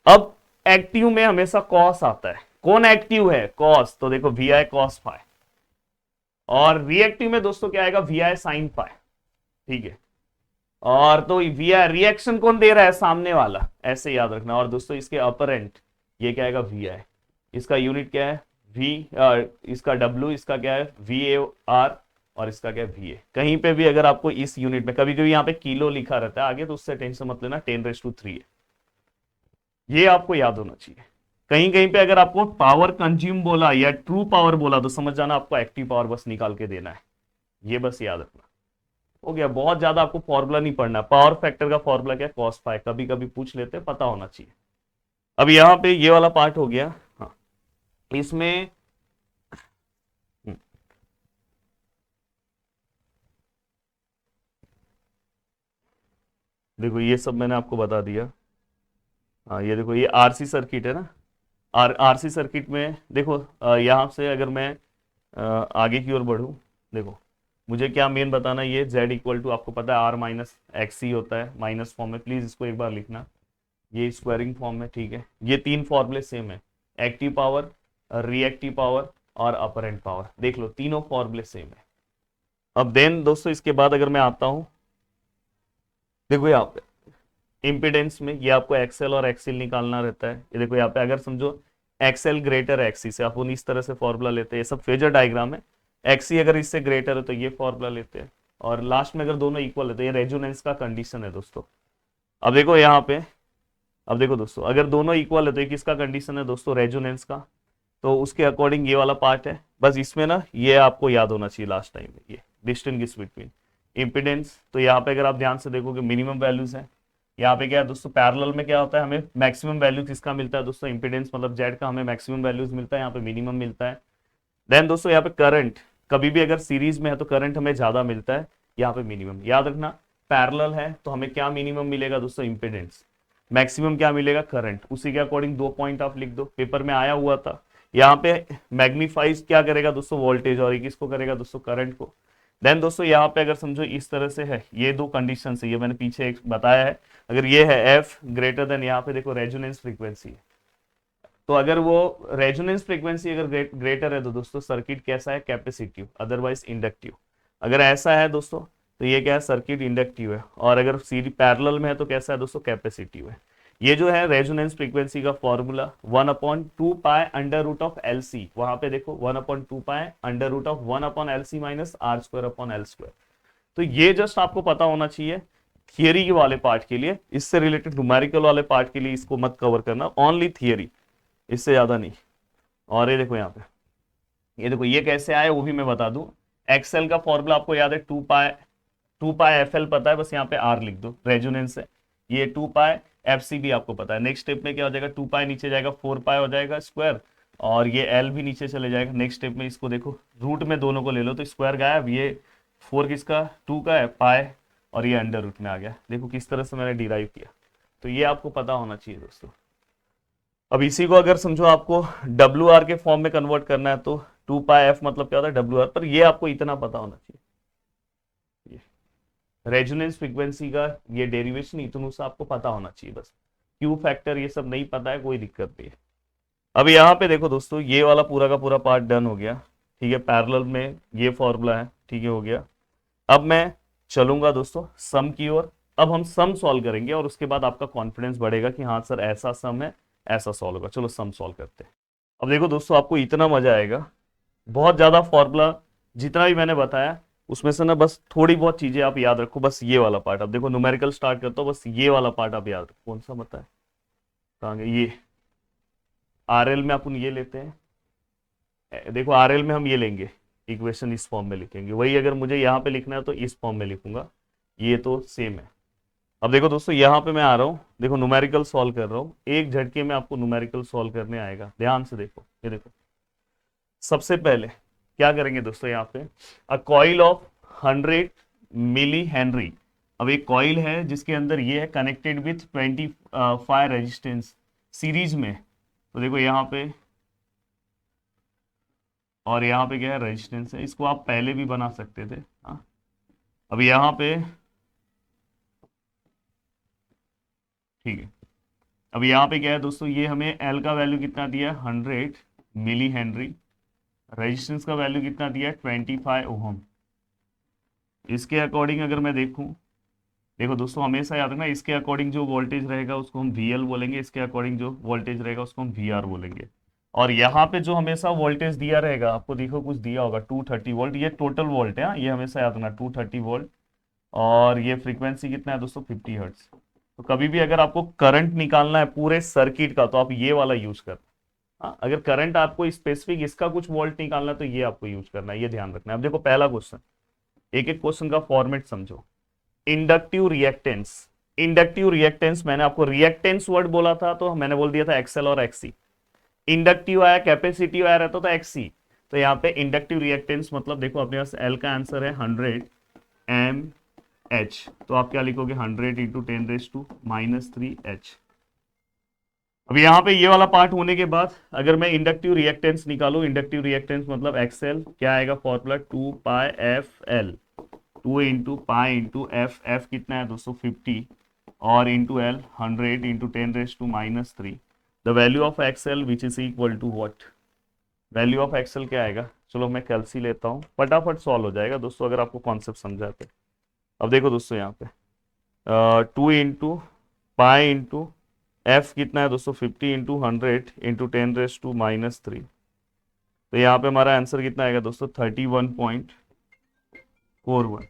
अब एक्टिव में हमेशा कॉस आता है, कौन एक्टिव है, कॉस, तो देखो वी आई कॉस फाई। और रिएक्टिव में दोस्तों क्या आएगा, वी आई साइन फाई, ठीक है। और तो वी आई रिएक्शन कौन दे रहा है, सामने वाला, ऐसे याद रखना। और दोस्तों इसके अपरेंट ये क्या आएगा, वी आई, इसका यूनिट क्या है, वी, इसका डब्ल्यू, इसका क्या है वी ए आर, और इसका क्या है वी ए। कहीं पे भी अगर आपको इस यूनिट में, कभी कभी यहाँ पे किलो लिखा रहता है आगे, तो उससे टेंशन मत लेना, 10⁻³ है, ये आपको याद होना चाहिए। कहीं कहीं पे अगर आपको पावर कंज्यूम बोला या ट्रू पावर बोला तो समझ जाना आपको एक्टिव पावर बस निकाल के देना है, ये बस याद रखना। हो गया, बहुत ज्यादा आपको फॉर्मूला नहीं पढ़ना। पावर फैक्टर का फॉर्मूला क्या है, कॉस फाई, कभी कभी पूछ लेते हैं, पता होना चाहिए। अब यहाँ पे ये वाला पार्ट हो गया। हाँ, इसमें देखो ये सब मैंने आपको बता दिया। हाँ ये देखो, ये आरसी सर्किट है ना, आरसी सर्किट में देखो, यहाँ से अगर मैं आगे की ओर बढ़ूँ, देखो मुझे क्या मेन बताना, ये z इक्वल टू आपको पता है आर माइनस एक्स सी होता है, माइनस फॉर्म में, प्लीज इसको एक बार लिखना, ये स्क्वायरिंग फॉर्म में, ठीक है। ये तीन फॉर्मूले सेम है, एक्टिव पावर, रिएक्टिव पावर और अपरेंट पावर, देख लो तीनों फॉर्मूले सेम है। अब देन दोस्तों इसके बाद अगर मैं आता हूं, देखो यहाँ पे इंपिडेंस में ये आपको एक्सएल और एक्सएल निकालना रहता है। ये देखो यहाँ पे अगर समझो एक्सएल ग्रेटर है एक्सी से, अपन इस तरह से फॉर्मूला लेते हैं, ये सब फेजर डायग्राम है। एक्सी अगर इससे ग्रेटर है तो ये फॉर्मूला लेते हैं, और लास्ट में अगर दोनों इक्वल है तो ये रेजोनेंस का कंडीशन है दोस्तों। अब देखो यहाँ पे, अब देखो दोस्तों अगर दोनों इक्वल है तो ये किसका कंडीशन है दोस्तों, रेजोनेंस का। तो उसके अकॉर्डिंग ये वाला पार्ट है, बस इसमें ना ये आपको याद होना चाहिए लास्ट टाइम में, ये डिस्टेंस बिटवीन इंपिडेंस। तो यहाँ पे अगर आप ध्यान से देखोगे मिनिमम वैल्यूज है, यहाँ पे क्या है दोस्तों, पैरेलल में क्या होता है, हमें मैक्सिमम वैल्यू किसका मिलता है दोस्तों, इंपिडेंस मतलब जेड का हमें मैक्सिमम वैल्यूज मिलता है, यहाँ पे मिनिमम मिलता है। देन दोस्तों यहाँ पे करंट, कभी भी अगर सीरीज में है तो करंट हमें ज्यादा मिलता है, यहाँ पे मिनिमम। याद रखना पैरेलल है तो हमें क्या मिनिमम मिलेगा दोस्तों, इंपिडेंस, मैक्सिमम क्या मिलेगा, करंट। उसी के अकॉर्डिंग 2 पॉइंट आप लिख दो, पेपर में आया हुआ था। यहाँ पे मैग्नीफाइज क्या करेगा दोस्तों, वोल्टेज, और किसको करेगा दोस्तों, करंट को। देन दोस्तों यहाँ पे अगर समझो इस तरह से है, ये दो कंडीशन है, ये मैंने पीछे एक बताया है। अगर ये है एफ ग्रेटर देन, यहाँ पे देखो रेजोनेंस फ्रीक्वेंसी है, तो अगर वो रेजोनेंस फ्रीक्वेंसी अगर ग्रेटर है तो दोस्तों सर्किट कैसा है, कैपेसिटिव, अदरवाइज इंडक्टिव। अगर ऐसा है दोस्तों तो ये क्या है, सर्किट इंडक्टिव है। और अगर सीरी पैरेलल में है तो कैसा है दोस्तों, कैपेसिटिव है। ये जो है रेजोनेंस फ्रीक्वेंसी का formula 1/2 pi under root of L C, वहां पे देखो 1/2 pi under root of 1/LC minus R square upon L square. तो ये जस्ट आपको पता होना चाहिए थियरी के वाले पार्ट के लिए, इससे रिलेटेड न्यूमेरिकल वाले पार्ट के लिए इसको मत कवर करना, ओनली थियरी, इससे ज्यादा नहीं। और ये देखो यहाँ पे, ये देखो ये कैसे आए वो भी मैं बता दूं। एक्सएल का फॉर्मूला आपको याद है 2 पाई एफएल पता है, बस यहाँ पे आर लिख दो, रेजोनेंस है। ये 2 पाई एफसी भी आपको पता है। नेक्स्ट स्टेप में क्या हो जाएगा, 2 पाई नीचे जाएगा, 4 पाई हो जाएगा स्क्वायर, और ये एल भी नीचे चले जाएगा। नेक्स्ट स्टेप में इसको देखो रूट में दोनों को ले लो तो स्क्वायर गायब, ये 4 किसका, 2 का है पाई, और ये अंडर रूट में आ गया। देखो किस तरह से मैंने डिराइव किया, तो ये आपको पता होना चाहिए दोस्तों। अब इसी को अगर समझो आपको डब्ल्यू आर के फॉर्म में कन्वर्ट करना है तो 2 पाई एफ मतलब क्या होता है डब्ल्यू आर, पर ये आपको इतना पता होना चाहिए, रेजोनेंस फ्रीक्वेंसी का ये डेरिवेशन इतना सा आपको पता होना चाहिए बस। क्यू फैक्टर ये सब नहीं पता है कोई दिक्कत नहीं है। अब यहाँ पे देखो दोस्तों ये वाला पूरा का पूरा पार्ट डन हो गया, ठीक है। पैरेलल में ये फॉर्मूला है, ठीक है, हो गया। अब मैं चलूंगा दोस्तों सम की ओर। अब हम सम सॉल्व करेंगे और उसके बाद आपका कॉन्फिडेंस बढ़ेगा कि हाँ सर ऐसा सम है, ऐसा सॉल्व होगा। चलो सम सॉल्व करते हैं। अब देखो दोस्तों आपको इतना मजा आएगा, बहुत ज्यादा फॉर्मूला जितना भी मैंने बताया उसमें से ना बस थोड़ी बहुत चीजें आप याद रखो, बस ये वाला पार्ट। अब देखो न्यूमेरिकल स्टार्ट करता हूँ, बस ये वाला पार्ट आप याद रखो। कौन सा बताए, कहाँ गया ये, आरएल में अपन ये लेते हैं, देखो आरएल में हम ये लेंगे, इक्वेशन इस फॉर्म में लिखेंगे, वही अगर मुझे यहाँ पे लिखना है तो इस फॉर्म में लिखूंगा, ये तो सेम है। अब देखो दोस्तों यहाँ पे मैं आ रहा हूँ, देखो न्यूमेरिकल सॉल्व कर रहा हूँ, एक झटके में आपको न्यूमेरिकल सॉल्व करने आएगा, ध्यान से देखो, ये देखो सबसे पहले क्या करेंगे दोस्तों, यहाँ पे a coil of 100 millihenry. अब एक कॉइल है जिसके अंदर ये है कनेक्टेड विथ 25 रेजिस्टेंस सीरीज में, तो देखो यहाँ पे और यहाँ पे क्या है, रेजिस्टेंस है, इसको आप पहले भी बना सकते थे। हाँ, अब यहाँ पे ठीक है, अब यहाँ पे क्या है दोस्तों, ये हमें एल का वैल्यू कितना दिया है, 100 मिली हेनरी, रेजिस्टेंस का वैल्यू कितना दिया है, 25 ओहम। इसके अकॉर्डिंग अगर मैं देखूं, देखो दोस्तों हमेशा याद रखना, इसके अकॉर्डिंग जो वोल्टेज रहेगा उसको हम वी एल बोलेंगे, इसके अकॉर्डिंग जो वोल्टेज रहेगा उसको हम वी आर बोलेंगे। और यहाँ पे जो हमेशा वोल्टेज दिया रहेगा, आपको देखो कुछ दिया होगा 230 वोल्ट, ये टोटल वोल्ट है, ये हमेशा याद रखना 230 वोल्ट, और ये फ्रीक्वेंसी कितना है दोस्तों, 50 हर्ट्ज। तो कभी भी अगर आपको करंट निकालना है पूरे सर्किट का तो आप ये वाला यूज करना। हाँ, अगर करंट आपको स्पेसिफिक इसका कुछ वोल्ट निकालना है तो ये आपको यूज करना है, ये ध्यान रखना है। अब देखो पहला क्वेश्चन, एक एक क्वेश्चन का फॉर्मेट समझो। इंडक्टिव रिएक्टेंस, इंडक्टिव रिएक्टेंस मैंने आपको रिएक्टेंस वर्ड बोला था तो मैंने बोल दिया था एक्सएल और एक्सी। इंडक्टिव आया, कैपेसिटिव आया रहता था एक्सी, तो यहाँ पे इंडक्टिव रिएक्टेंस मतलब देखो अपने पास एल का आंसर है 100 mH, तो आप क्या लिखोगे 100 इंटू 10⁻³ H। अब यहाँ पे ये वाला पार्ट होने के बाद अगर मैं इंडक्टिव रिएक्टेंस निकालू, इंडक्टिव रिएक्टेंस मतलब एक्सएल क्या आएगा formula 2πfL, 2 into pi into F, F कितना है दोस्तों 50, और into L 100 into 10⁻³ the value of XL which is equal to what, value of XL क्या आएगा, चलो मैं कैलसी लेता हूँ, फटाफट सॉल्व हो जाएगा दोस्तों अगर आपको कॉन्सेप्ट समझा तो। अब देखो दोस्तों यहाँ पे 2 इंटू पाई इंटू एफ कितना है दोस्तों 50 इंटू 100 इंटू 10⁻³ तो यहाँ पे हमारा आंसर कितना आएगा दोस्तों 31.41,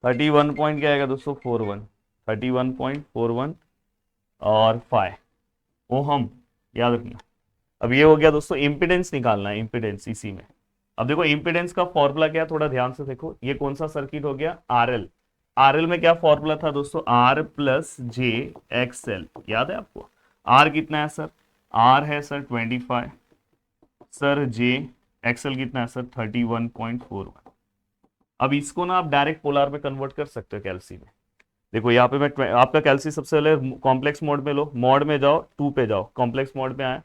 31 पॉइंट क्या आएगा दोस्तों 41, 31.41 और 5 ओहम, याद रखना। अब ये हो गया दोस्तों, इम्पिडेंस निकालना है, इम्पिडेंस इसी में। अब देखो इम्पिडेंस का फॉर्मूला क्या है, थोड़ा ध्यान से देखो, ये कौन सा सर्किट हो गया, आरएल। आरएल में क्या फॉर्मूला था दोस्तों, आर प्लस जे एक्सएल, याद है आपको। आर कितना है सर, आर है सर 25, सर जे एक्सएल कितना है सर 31.41। अब इसको ना आप डायरेक्ट पोलार में कन्वर्ट कर सकते हो कैल्सी में। देखो यहाँ पे मैं आपका कैल्सी सबसे पहले कॉम्प्लेक्स मोड में लो, मोड में जाओ 2 पे जाओ, कॉम्प्लेक्स मोड में आए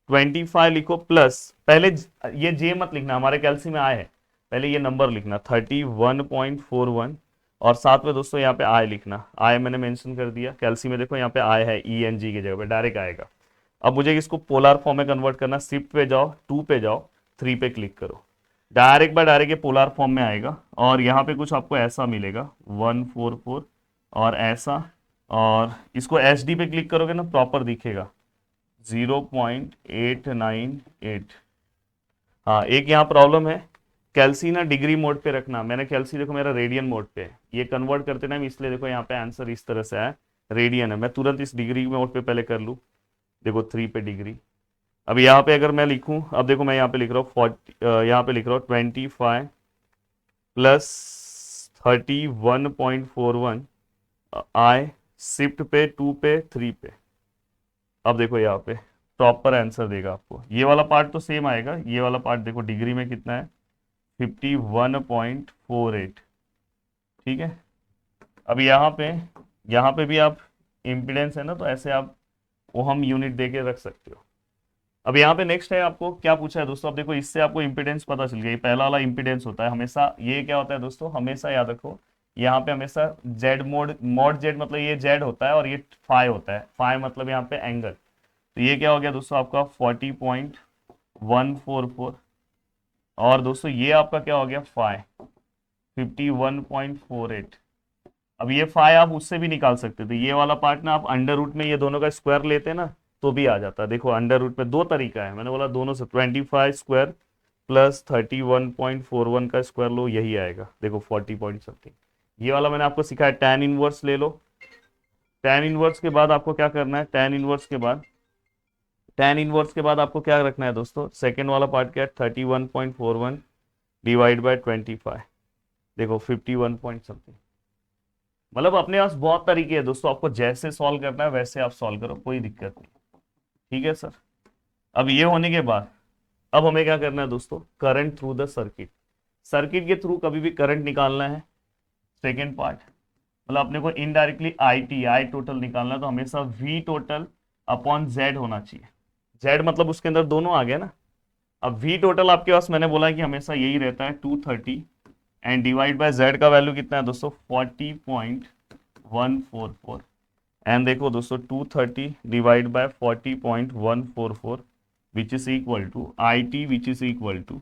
25 लिखो प्लस, पहले ये जे मत लिखना, हमारे कैल्सी में आए है, पहले ये नंबर लिखना 31.41 और साथ में दोस्तों यहाँ पे आई लिखना, आई मैंने मेंशन कर दिया, कैल्सी में देखो यहाँ पे आई है ENG की जगह पे डायरेक्ट आएगा। अब मुझे इसको पोलर फॉर्म में कन्वर्ट करना, शिफ्ट पे जाओ 2 पे जाओ 3 पे क्लिक करो, डायरेक्ट बाय डायरेक्ट ये पोलर फॉर्म में आएगा और यहाँ पे कुछ आपको ऐसा मिलेगा 144 और ऐसा, और इसको SD पे क्लिक करोगे ना प्रॉपर दिखेगा 0.898। हाँ एक यहाँ प्रॉब्लम है, कैल्सी ना डिग्री मोड पे रखना, मैंने कैल्सी देखो मेरा रेडियन मोड पे है, ये कन्वर्ट करते ना इसलिए देखो यहाँ पे आंसर इस तरह से है, रेडियन है, मैं तुरंत इस डिग्री मोड पे पहले कर लूँ, देखो 3 पे डिग्री। अब यहाँ पे अगर मैं लिखूँ, अब देखो मैं यहाँ पे लिख रहा हूँ 40, यहाँ पे लिख रहा हूँ 25 प्लस 31.41 आई, शिफ्ट पे 2 पे 3 पे। अब देखो यहाँ पे प्रॉपर आंसर देगा आपको, ये वाला पार्ट तो सेम आएगा, ये वाला पार्ट देखो डिग्री में कितना है 51.48, ठीक है। अब यहाँ पे भी आप इम्पिडेंस है ना तो ऐसे आप ओहम यूनिट दे के रख सकते हो। अब यहाँ पे नेक्स्ट है, आपको क्या पूछा है दोस्तों, अब देखो इससे आपको इम्पिडेंस पता चल गया, ये पहला वाला इम्पिडेंस होता है हमेशा, ये क्या होता है दोस्तों, हमेशा याद रखो यहाँ पे हमेशा जेड मोड, मॉड जेड मतलब ये जेड होता है और ये फाई होता है, फाई मतलब यहाँ पे एंगल, तो ये क्या हो गया दोस्तों आपका 40.144 और दोस्तों ये आपका क्या हो गया फाई 51.48। अब ये फाई आप उससे भी निकाल सकते थे, ये वाला पार्ट ना आप अंडर रूट में ये दोनों का स्क्वायर लेते ना तो भी आ जाता है। देखो अंडर रूट में दो तरीका है, मैंने बोला दोनों से 25 स्क्वायर प्लस 31.41 का स्क्वायर लो, यही आएगा देखो 40 पॉइंट समथिंग। ये वाला मैंने आपको सिखाया tan इनवर्स ले लो, tan इनवर्स के बाद आपको क्या करना है, tan इनवर्स के बाद tan इनवर्स के बाद आपको क्या रखना है दोस्तों, सेकेंड वाला पार्ट क्या है, 31.41 डिवाइड बाय 25, देखो 51 पॉइंट समथिंग। मतलब अपने पास बहुत तरीके हैं दोस्तों, आपको जैसे सॉल्व करना है वैसे आप सॉल्व करो, कोई दिक्कत नहीं। ठीक है सर। अब ये होने के बाद अब हमें क्या करना है दोस्तों, current through the circuit. Circuit के थ्रू कभी भी करंट निकालना है, सेकेंड पार्ट, मतलब अपने को इनडायरेक्टली आई टोटल निकालना है, तो हमेशा वी टोटल अपॉन जेड होना चाहिए। जेड मतलब उसके अंदर दोनों आ गया ना। अब वी टोटल आपके पास मैंने बोला कि हमेशा यही रहता है 230, एंड डिवाइड बाय जेड का वैल्यू कितना है दोस्तों, 40.144। एंड देखो दोस्तों 230 divide by 40.144 which is equal to I T which is equal to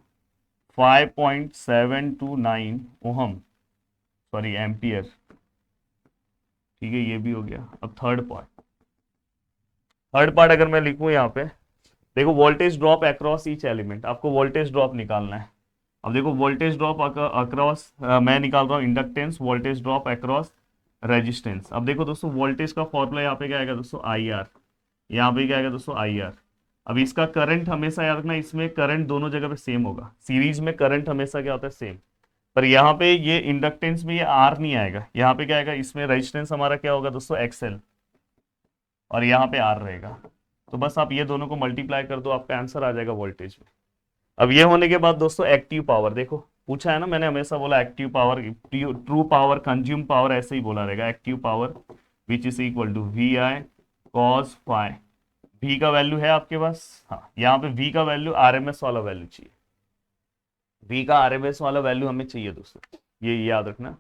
5.729 ohm, sorry ampere. ठीक है, ये भी हो गया। अब थर्ड पार्ट अगर मैं लिखूं यहाँ पे, देखो voltage drop across each element, आपको वोल्टेज ड्रॉप निकालना है। अब देखो वोल्टेज ड्रॉप अक्रॉस, मैं निकाल रहा हूँ inductance, voltage drop across resistance. अब देखो दोस्तों वोल्टेज का फॉर्मूला यहाँ पे क्या आएगा दोस्तों, आई आर, यहाँ पे क्या आएगा दोस्तों, आई आर। अब इसका करंट हमेशा याद रखना, इसमें करंट दोनों जगह पे सेम होगा, सीरीज में करंट हमेशा क्या होता है, सेम। पर यहाँ पे ये इंडक्टेंस में ये आर नहीं आएगा, यहाँ पे क्या आएगा, इसमें रेजिस्टेंस हमारा क्या होगा दोस्तों, एक्सएल, और यहाँ पे आर रहेगा। तो बस आप ये दोनों को मल्टीप्लाई कर दो, आपका आंसर आ जाएगा वोल्टेज में। अब ये होने के बाद दोस्तों एक्टिव पावर, देखो पूछा है ना, मैंने हमेशा बोला active power, true power, consume power, ऐसे ही बोला रहेगा। Active power which is equal to V I cos phi. V का वैल्यू है आपके पास, हाँ यहाँ पे वी का वैल्यू आरएमएस वाला वैल्यू चाहिए, वी का आरएमएस वाला वैल्यू हमें चाहिए दोस्तों, ये याद रखना।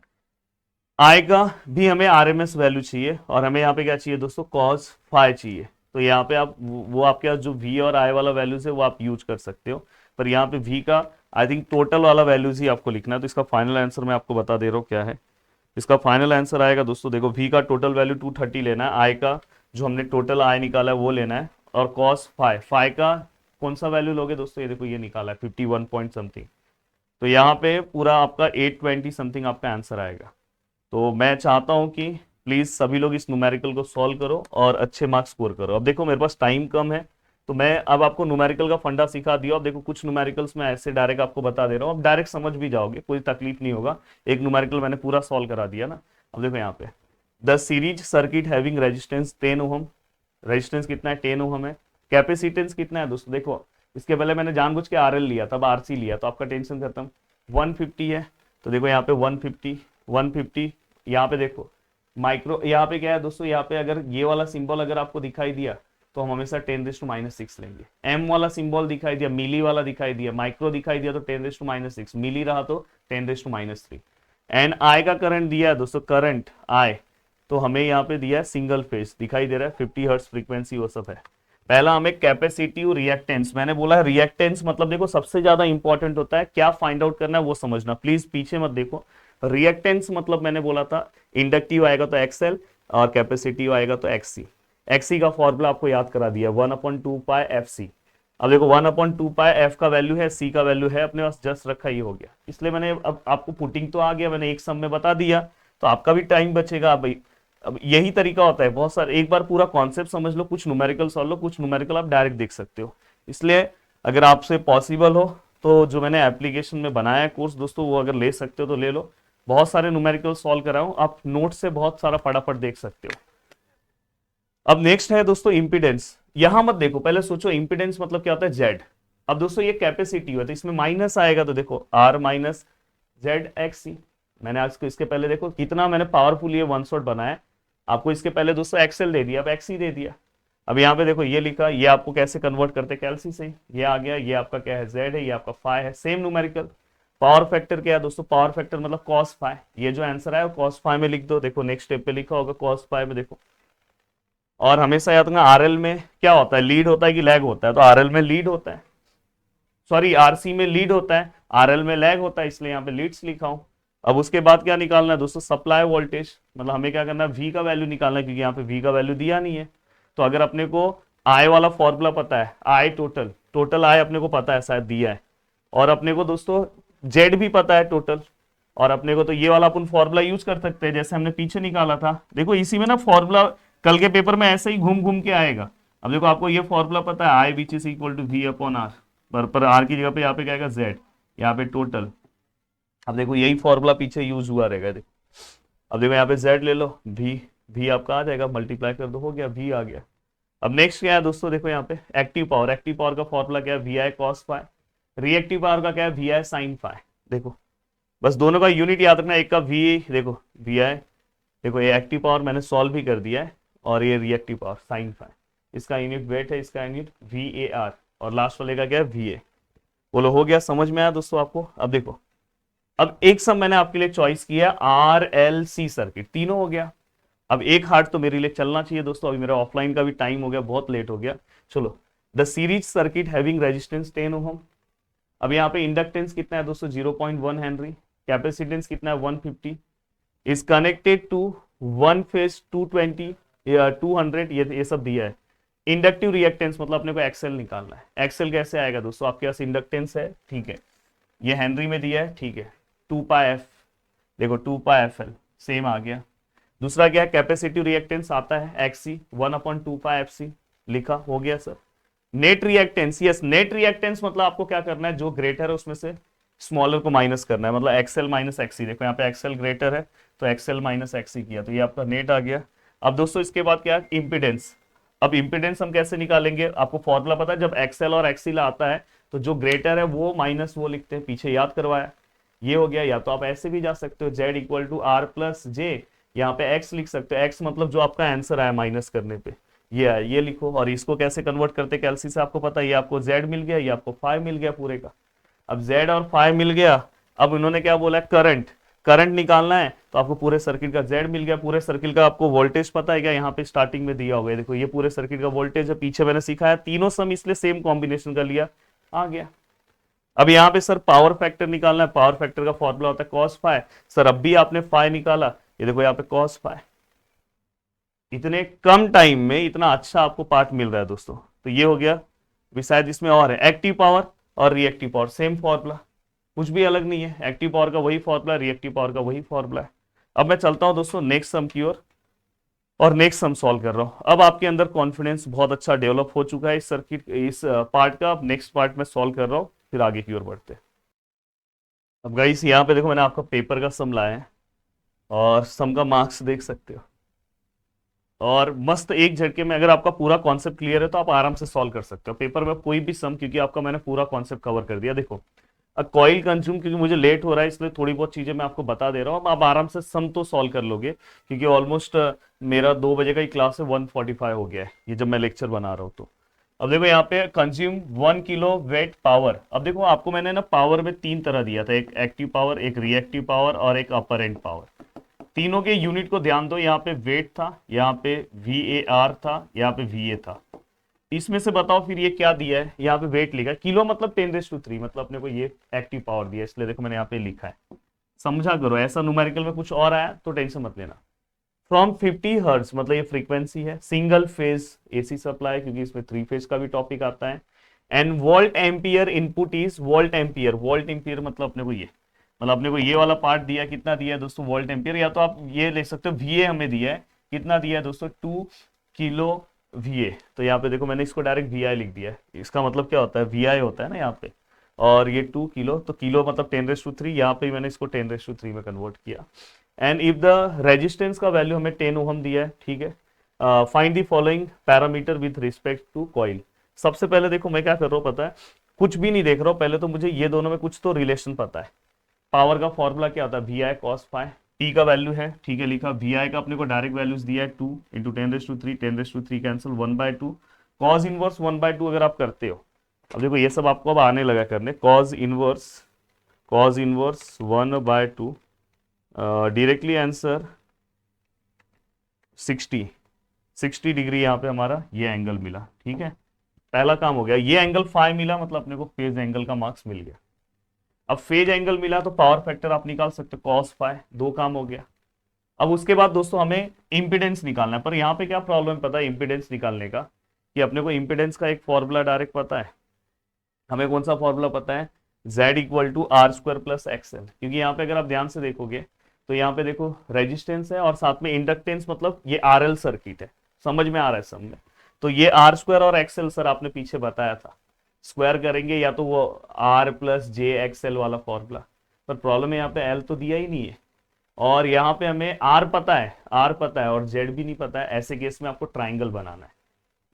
आई का भी हमें आरएमएस वैल्यू चाहिए, और हमें यहाँ पे क्या चाहिए दोस्तों, कॉस फाई चाहिए। तो यहाँ पे आप वो आपके पास जो वी और आई वाला वैल्यूज है वो आप यूज कर सकते हो, पर यहाँ पे वी का आई थिंक टोटल वाला वैल्यूज ही आपको लिखना है। तो इसका फाइनल आंसर मैं आपको बता दे रहा हूँ क्या है। इसका फाइनल आंसर आएगा दोस्तों, देखो वी का टोटल वैल्यू 230 लेना है, आई का जो हमने टोटल आई निकाला है वो लेना है, और कॉस फाई, फाई का कौन सा वैल्यू लोगे दोस्तों, ये देखो ये निकाला है 51 पॉइंट समथिंग। तो यहाँ पे पूरा आपका 820 समथिंग आपका आंसर आएगा। तो मैं चाहता हूं कि प्लीज सभी लोग इस न्यूमेरिकल को सॉल्व करो और अच्छे मार्क्स स्कोर करो। अब देखो मेरे पास टाइम कम है, तो मैं अब आपको न्यूमेरिकल का फंडा सिखा दिया। अब देखो कुछ न्यूमेरिकल्स मैं ऐसे डायरेक्ट आपको बता दे रहा हूँ, अब डायरेक्ट समझ भी जाओगे, कोई तकलीफ नहीं होगा। एक न्यूमेरिकल मैंने पूरा सॉल्व करा दिया ना। अब देखो यहाँ पे the series circuit having resistance 10 ohm, resistance कितना है, 10 ओहम है। कैपेसिटेंस कितना है दोस्तों, देखो इसके पहले मैंने जानबूझ के आरएल लिया, तब आरसी लिया, तो आपका टेंशन खत्म। 150 है, तो देखो यहाँ पे 150 यहाँ पे देखो माइक्रो, यहाँ पे क्या है दोस्तों, यहाँ पे अगर ये वाला सिंबल अगर आपको दिखाई दिया तो हम हमेशा 10⁻⁻⁶ लेंगे। एम वाला सिंबल दिखाई दिया, मिली वाला दिखाई दिया, माइक्रो दिखाई दिया तो 10⁻⁻⁶, मिली रहा तो 10⁻⁻3। एंड आई का करंट दिया है दोस्तों, करंट आई, तो हमें यहाँ पे दिया है सिंगल फेज, दिखाई दे रहा है 50 हर्ट्ज फ्रीक्वेंसी, वो सब है। पहला हमें कैपेसिटिव रिएक्टेंस, मैंने बोला है रिएक्टेंस मतलब देखो सबसे ज्यादा इंपॉर्टेंट होता है, क्या फाइंड आउट करना है वो समझना, प्लीज पीछे मत देखो। रिएक्टेंस मतलब मैंने बोला था इंडक्टिव आएगा तो एक्सएल और कैपेसिटिव आएगा तो एक्ससी। एक्ससी का फॉर्मूला आपको याद करा दिया 1/2 पाई एफ सी। अब देखो 1/2 पाई एफ का वैल्यू है, सी का वैल्यू है अपने पास, जस्ट रखा ही हो गया। इसलिए मैंने अब आपको पुटिंग तो आ गया, मैंने एक सम में बता दिया, तो आपका भी टाइम बचेगा। अब यही तरीका होता है बहुत सारे, एक बार पूरा कॉन्सेप्ट समझ लो, कुछ न्यूमेरिकल सॉल्व लो, कुछ न्यूमेरिकल आप डायरेक्ट देख सकते हो। इसलिए अगर आपसे पॉसिबल हो तो जो मैंने एप्लीकेशन में बनाया है कोर्स दोस्तों, वो अगर ले सकते हो तो ले लो। बहुत सारे न्यूमेरिकल सॉल्व कराऊं, आप नोट से बहुत सारा फटाफट देख सकते हो। अब नेक्स्ट है दोस्तों इंपीडेंस। यहां मत देखो, पहले सोचो इंपीडेंस मतलब क्या होता है, जेड। अब दोस्तों ये कैपेसिटी है तो इसमें माइनस आएगा, तो देखो आर माइनस जेड एक्स सी। मैंने आज को इसके पहले देखो कितना मैंने पावरफुल ये वन शॉट बनाया, आपको इसके पहले दोस्तों एक्सएल दे दिया, अब एक्सी दे दिया। अब यहाँ पे देखो ये लिखा, ये आपको कैसे कन्वर्ट करते कैलसी से, ये आ गया, ये आपका क्या है जेड है, ये आपका फाई है, सेम न्यूमेरिकल। पावर फैक्टर क्या है दोस्तों, पावर फैक्टर मतलब कॉस फाई, ये जो आंसर है वो कॉस फाई में लिख दो। देखो नेक्स्ट स्टेप पे लिखा होगा कॉस फाई में, देखो। और हमेशा याद रखना आरएल में क्या होता है, लीड होता है कि लैग होता है, तो आरएल में लीड होता है, सॉरी आरसी में लीड होता है, आरएल में लैग होता है, इसलिए यहाँ पे लीड्स लिखा हूं। अब उसके बाद क्या निकालना है दोस्तों, सप्लाई वोल्टेज, मतलब हमें क्या करना है, वी का वैल्यू निकालना है, क्योंकि यहाँ पे वी का वैल्यू दिया नहीं है। तो अगर अपने को आई वाला फॉर्मूला पता है, आई टोटल आई अपने को पता है, शायद दिया है, और अपने को दोस्तों जेड भी पता है टोटल, और अपने को तो ये वाला अपन फॉर्मूला यूज कर सकते हैं जैसे हमने पीछे निकाला था। देखो इसी में ना फॉर्मूला कल के पेपर में ऐसे ही घूम घूम के आएगा। अब देखो आपको ये फॉर्मूला पता है, I which is equal to V upon R, पर आर की जगह पे यहाँ पे क्या आएगा जेड, यहाँ पे टोटल। अब देखो यही फॉर्मूला पीछे यूज हुआ रहेगा, देखो अब देखो यहाँ पे जेड ले लो, वी आपका आ जाएगा, मल्टीप्लाई कर दो, हो गया वी आ गया। अब नेक्स्ट क्या है दोस्तों, देखो यहाँ पे एक्टिव पावर, एक्टिव पावर का फॉर्मूला क्या है, V I cos phi, reactive power का क्या है, वी आई साइन फाई। देखो बस दोनों का यूनिट याद रखना, एक का वी, देखो वी आई, देखो ये एक्टिव पावर मैंने सॉल्व भी कर दिया है, और ये रिएक्टिव पावर साइन फाई, इसका यूनिट वेट है, इसका यूनिट वी ए आर, और लास्ट वाले का क्या है वी ए। बोलो हो गया, समझ में आया दोस्तों आपको। अब देखो अब एक सम मैंने आपके लिए चॉइस किया आर एल सी सर्किट, तीनों हो गया। अब एक हार्ट तो मेरे लिए चलना चाहिए दोस्तों, अभी मेरा ऑफलाइन का भी टाइम हो गया, बहुत लेट हो गया। चलो, the series circuit having resistance 10 ओम। अब यहाँ पे इंडक्टेंस कितना है दोस्तों 0.1 हेनरी, कैपेसिटेंस कितना है 150, is connected to one phase 220 या 200, ये सब दिया है। इंडक्टिव रिएक्टेंस मतलब अपने को एक्सेल निकालना है। एक्सेल कैसे आएगा दोस्तों, आपके पास इंडक्टेंस है, ठीक है, ये हेनरी में दिया है, ठीक है, 2 पाई एफ, देखो 2 पाई एफ एल सेम आ गया। दूसरा क्या है, कैपेसिटिव रिएक्टेंस आता है एक्सी 1/2 पाई एफ सी, लिखा, हो गया sir. Net reactance, yes net reactance मतलब आपको क्या करना है, जो ग्रेटर है उसमें से स्मॉलर को माइनस करना है, मतलब एक्सएल माइनस एक्सी। देखो यहाँ पे एक्सएल ग्रेटर है तो एक्सएल माइनस एक्सी किया, तो ये आपका नेट आ गया। अब दोस्तों इसके बाद क्या है, इंपिडेंस। अब इंपिडेंस हम कैसे निकालेंगे, आपको फॉर्मूला पता है, जब एक्सएल और एक्सी आता है तो जो ग्रेटर है वो माइनस वो लिखते हैं, पीछे याद करवाया, ये हो गया। या तो आप ऐसे भी जा सकते हो, Z equal to R plus J, यहाँ पे एक्स लिख सकते हो, एक्स मतलब जो आपका आंसर आया माइनस करने पे ये है, ये लिखो। और इसको कैसे कन्वर्ट करते कैलसी से आपको पता है, ये आपको जेड मिल गया, ये आपको फाइव मिल गया पूरे का। अब जेड और फाइव मिल गया, अब इन्होंने क्या बोला है, करंट, करंट निकालना है, तो आपको पूरे सर्किट का जेड मिल गया। पूरे सर्किट का आपको वोल्टेज पता है क्या, यहाँ पे स्टार्टिंग में दिया हुआ है, देखो ये पूरे सर्किट का वोल्टेज है, पीछे मैंने सिखाया तीनों सम इसलिए सेम कॉम्बिनेशन का लिया, आ गया। अब यहाँ पे सर पावर फैक्टर निकालना है, पावर फैक्टर का फॉर्मूला होता है कॉस फाई। सर अब भी आपने फाई निकाला, ये देखो यहाँ पे कॉस फाई। इतने कम टाइम में इतना अच्छा आपको पार्ट मिल रहा है दोस्तों, तो ये हो गया। शायद इसमें और है, एक्टिव पावर और रिएक्टिव पावर सेम फॉर्मूला, कुछ भी अलग नहीं है, एक्टिव पावर का वही फॉर्मूला, रिएक्टिव पावर का वही फॉर्मूला है। अब मैं चलता हूं दोस्तों नेक्स्ट सम की ओर, और नेक्स्ट सम सॉल्व कर रहा हूं। अब आपके अंदर कॉन्फिडेंस बहुत अच्छा डेवलप हो चुका है इस सर्किट, इस पार्ट का। अब नेक्स्ट पार्ट में सॉल्व कर रहा हूं, फिर आगे की ओर बढ़ते हैं। अब गाइस यहाँ पे देखो मैंने आपका पेपर का सम लाया है, और सम का मार्क्स देख सकते हो, और मस्त एक झटके में अगर आपका पूरा कॉन्सेप्ट क्लियर है तो आप आराम से सॉल्व कर सकते हो पेपर में कोई भी सम, क्योंकि आपका मैंने पूरा कॉन्सेप्ट कवर कर दिया। देखो कॉइल कंज्यूम, क्योंकि मुझे लेट हो रहा है इसलिए थोड़ी बहुत चीजें मैं आपको बता दे रहा हूँ, आप आराम से सम तो सॉल्व कर लोगे, क्योंकि ऑलमोस्ट मेरा 2 बजे का ही क्लास है, 1:45 हो गया है ये जब मैं लेक्चर बना रहा हूँ। तो अब देखो यहाँ पे कंज्यूम 1 किलो वेट पावर। अब देखो आपको मैंने ना पावर में 3 तरह दिया था, एक एक्टिव पावर, एक रिएक्टिव पावर और एक अपरेंट पावर। तीनों के यूनिट को ध्यान दो, यहाँ पे वेट था, यहाँ पे VAR था, यहाँ पे VA था। इसमें से बताओ फिर ये क्या दिया है, यहाँ पे वेट लिखा है, किलो मतलब 10⁻3, मतलब अपने को ये एक्टिव पावर दिया, इसलिए देखो मैंने यहाँ पे लिखा है, समझा करो। ऐसा न्यूमेरिकल में कुछ और आया तो टेंशन मत लेना। फ्रॉम 50 हर्ट्ज मतलब ये फ्रीक्वेंसी है, सिंगल फेज AC सप्लाई, क्योंकि इसमें 3 फेज का भी टॉपिक आता है। And volt ampere input is volt ampere, volt ampere मतलब अपने को ये, मतलब अपने को ये वाला पार्ट दिया, कितना दिया है दोस्तों वोल्ट एम्पियर, या तो आप ये ले सकते हो VA हमें दिया है, कितना दिया है दोस्तों 2 किलो VA। तो यहाँ पे देखो मैंने इसको डायरेक्ट VI लिख दिया है, इसका मतलब क्या होता है, VI होता है ना यहाँ पे, और ये 2 किलो, तो किलो मतलब 10⁻3, यहाँ पे मैंने इसको 10⁻3 में कन्वर्ट किया। एंड इफ द रेजिस्टेंस का वैल्यू हमें 10 ओहम दिया है, ठीक है। Find the following parameter with respect to coil. सबसे पहले देखो मैं क्या कर रहा हूँ पता है, कुछ भी नहीं देख रहा हूँ, पहले तो मुझे ये दोनों में कुछ तो रिलेशन पता है। पावर का फॉर्मूला क्या होता है, VI cos फाई, T का वैल्यू है, ठीक है, लिखा। VI का अपने को डायरेक्ट वैल्यूज दिया है 2 × 10⁻3, 10⁻3 कैंसिल 1/2, cos इनवर्स 1/2 अगर आप करते हो। अब देखो ये सब आपको अब आने लगा करने, cos inverse 1/2, directly answer 60 degree यहाँ पे हमारा ये एंगल मिला, ठीक है, पहला काम हो गया। ये एंगल फाई मिला मतलब अपने को फेज एंगल का मार्क्स मिल गया। अब फेज एंगल मिला तो पावर फैक्टर आप निकाल सकते हो, कॉस फाई, 2 काम हो गया। अब उसके बाद दोस्तों हमें इंपिडेंस निकालना है, पर यहाँ पे क्या प्रॉब्लम पता है इंपिडेंस निकालने का, कि अपने को इंपिडेंस का एक फॉर्मूला डायरेक्ट पता है। हमें कौन सा फॉर्मूला पता है, Z = R² + XL, क्योंकि यहाँ पे अगर आप ध्यान से देखोगे तो यहाँ पे देखो रेजिस्टेंस है और साथ में इंडक्टेंस, मतलब ये RL सर्किट है, समझ में आ रहा है सब में। तो ये आर स्क्वायर और एक्सएल सर आपने पीछे बताया था, स्क्वायर करेंगे या तो वो आर प्लस जे एक्सएल वाला फॉर्मूला, पर प्रॉब्लम है यहाँ पे एल तो दिया ही नहीं है, और यहाँ पे हमें आर पता है, आर पता है और जेड भी नहीं पता है। ऐसे केस में आपको ट्राइंगल बनाना है,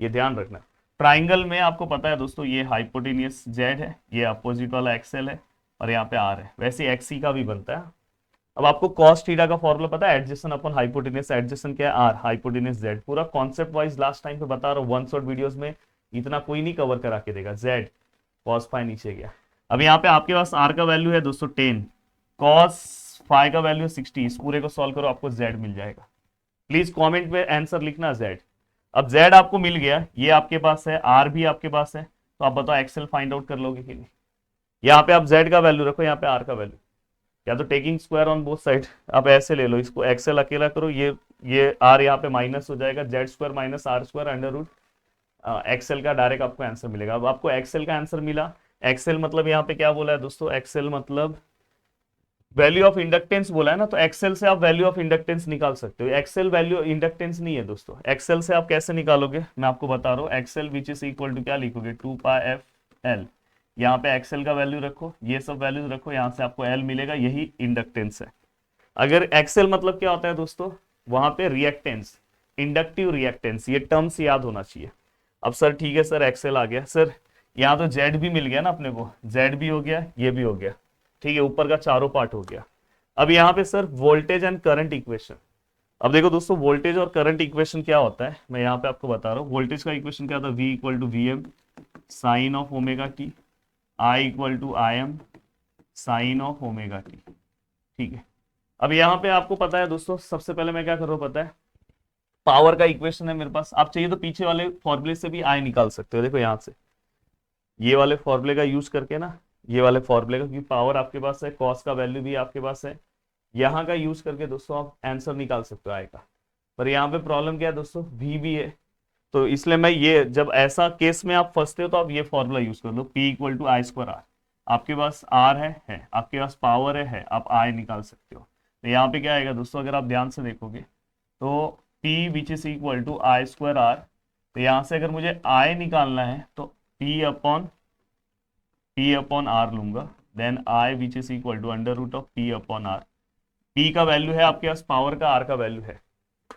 ये ध्यान रखना। ट्राइंगल में आपको पता है दोस्तों, ये हाइपोटेनियस जेड है, ये अपोजिट वाला एक्सएल है, और यहाँ पे आर है। वैसे एक्सी का भी बनता है। अब आपको कॉस थीटा का फॉर्मूला पता है, एडजेसन अपन हाइपोटेनियस, एडजेसन क्या है आर, हाइपोटेनियस जेड। पूरा कॉन्सेप्ट वाइज लास्ट टाइम पे बता रहा हूँ, वन शॉट वीडियोस में इतना कोई नहीं कवर करा के देगा। जेड कॉस फाई नीचे गया। अब यहाँ पे आपके पास आर का वैल्यू है दोस्तों 10, कॉस फाई का वैल्यू 60, इस पूरे को सॉल्व करो आपको जेड मिल जाएगा। प्लीज कमेंट में आंसर लिखना जेड। अब जेड आपको मिल गया, ये आपके पास है, आर भी आपके पास है, तो आप बताओ एक्सेल फाइंड आउट कर लोगे कि नहीं। यहाँ पे आप जेड का वैल्यू रखो, यहाँ पे आर का वैल्यू, या तो taking square on both side, आप ऐसे ले लो इसको, एक्सेल अकेला करो, ये आर यहाँ पे माइनस हो जाएगा, Z square minus R square under root XL का डायरेक्ट आपको आंसर मिलेगा। अब आपको एक्सेल का आंसर मिला। एक्सेल मतलब यहाँ पे क्या बोला है दोस्तों, एक्सेल मतलब वैल्यू ऑफ इंडक्टेंस बोला है ना, तो एक्सेल से आप वैल्यू ऑफ इंडक्टेंस निकाल सकते हो। एक्सेल वैल्यू इंडक्टेंस नहीं है दोस्तों। एक्सेल से आप कैसे निकालोगे मैं आपको बता रहा हूँ। XL which is equal to क्या लिखोगे, 2πfl, यहाँ पे एक्सेल का वैल्यू रखो, ये सब वैल्यूज रखो, यहाँ से आपको एल मिलेगा, यही इंडक्टेंस है। अगर एक्सेल मतलब क्या होता है दोस्तों, वहां पे रिएक्टेंस, इंडक्टिव रिएक्टेंस, ये टर्म्स याद होना चाहिए। अब सर ठीक है सर एक्सेल आ गया, सर यहाँ तो जेड भी मिल गया ना अपने को, जेड भी हो गया, ये भी हो गया, ठीक है, ऊपर का चारों पार्ट हो गया। अब यहाँ पे sir voltage and current equation. अब देखो दोस्तों, वोल्टेज और करंट इक्वेशन क्या होता है, मैं यहाँ पे आपको बता रहा हूँ। वोल्टेज का इक्वेशन क्या था, V equal to V M sine of omega T, I equal to I M sine of omega T, ठीक है। अब यहाँ पे आपको पता है दोस्तों, सबसे पहले मैं क्या कर रहा हूँ पता है, पावर का इक्वेशन है मेरे पास, आप चाहिए तो पीछे वाले फॉर्मूले से भी आई निकाल सकते हो। देखो यहाँ से ये वाले फॉर्मूले का यूज करके ना, ये वाले फॉर्मूले का, क्योंकि पावर आपके पास है, कॉस का वैल्यू भी आपके पास है, यहाँ का यूज करके दोस्तों आप आंसर निकाल सकते हो आई का। पर यहाँ पे प्रॉब्लम क्या है दोस्तों, वी भी है, तो इसलिए मैं ये, जब ऐसा केस में आप फंसते हो तो आप ये फॉर्मूला यूज कर लो, P equal to I square R. आपके पास आर है, आपके पास पावर है, आप आई निकाल सकते हो। तो यहाँ पे क्या आएगा दोस्तों, अगर आप ध्यान से देखोगे तो P which is equal to I square R, तो यहाँ से अगर मुझे आई निकालना है तो P अपॉन आर लूंगा, then I which is equal to under root of P upon R. P का वैल्यू है आपके पास, पावर का, आर का वैल्यू है,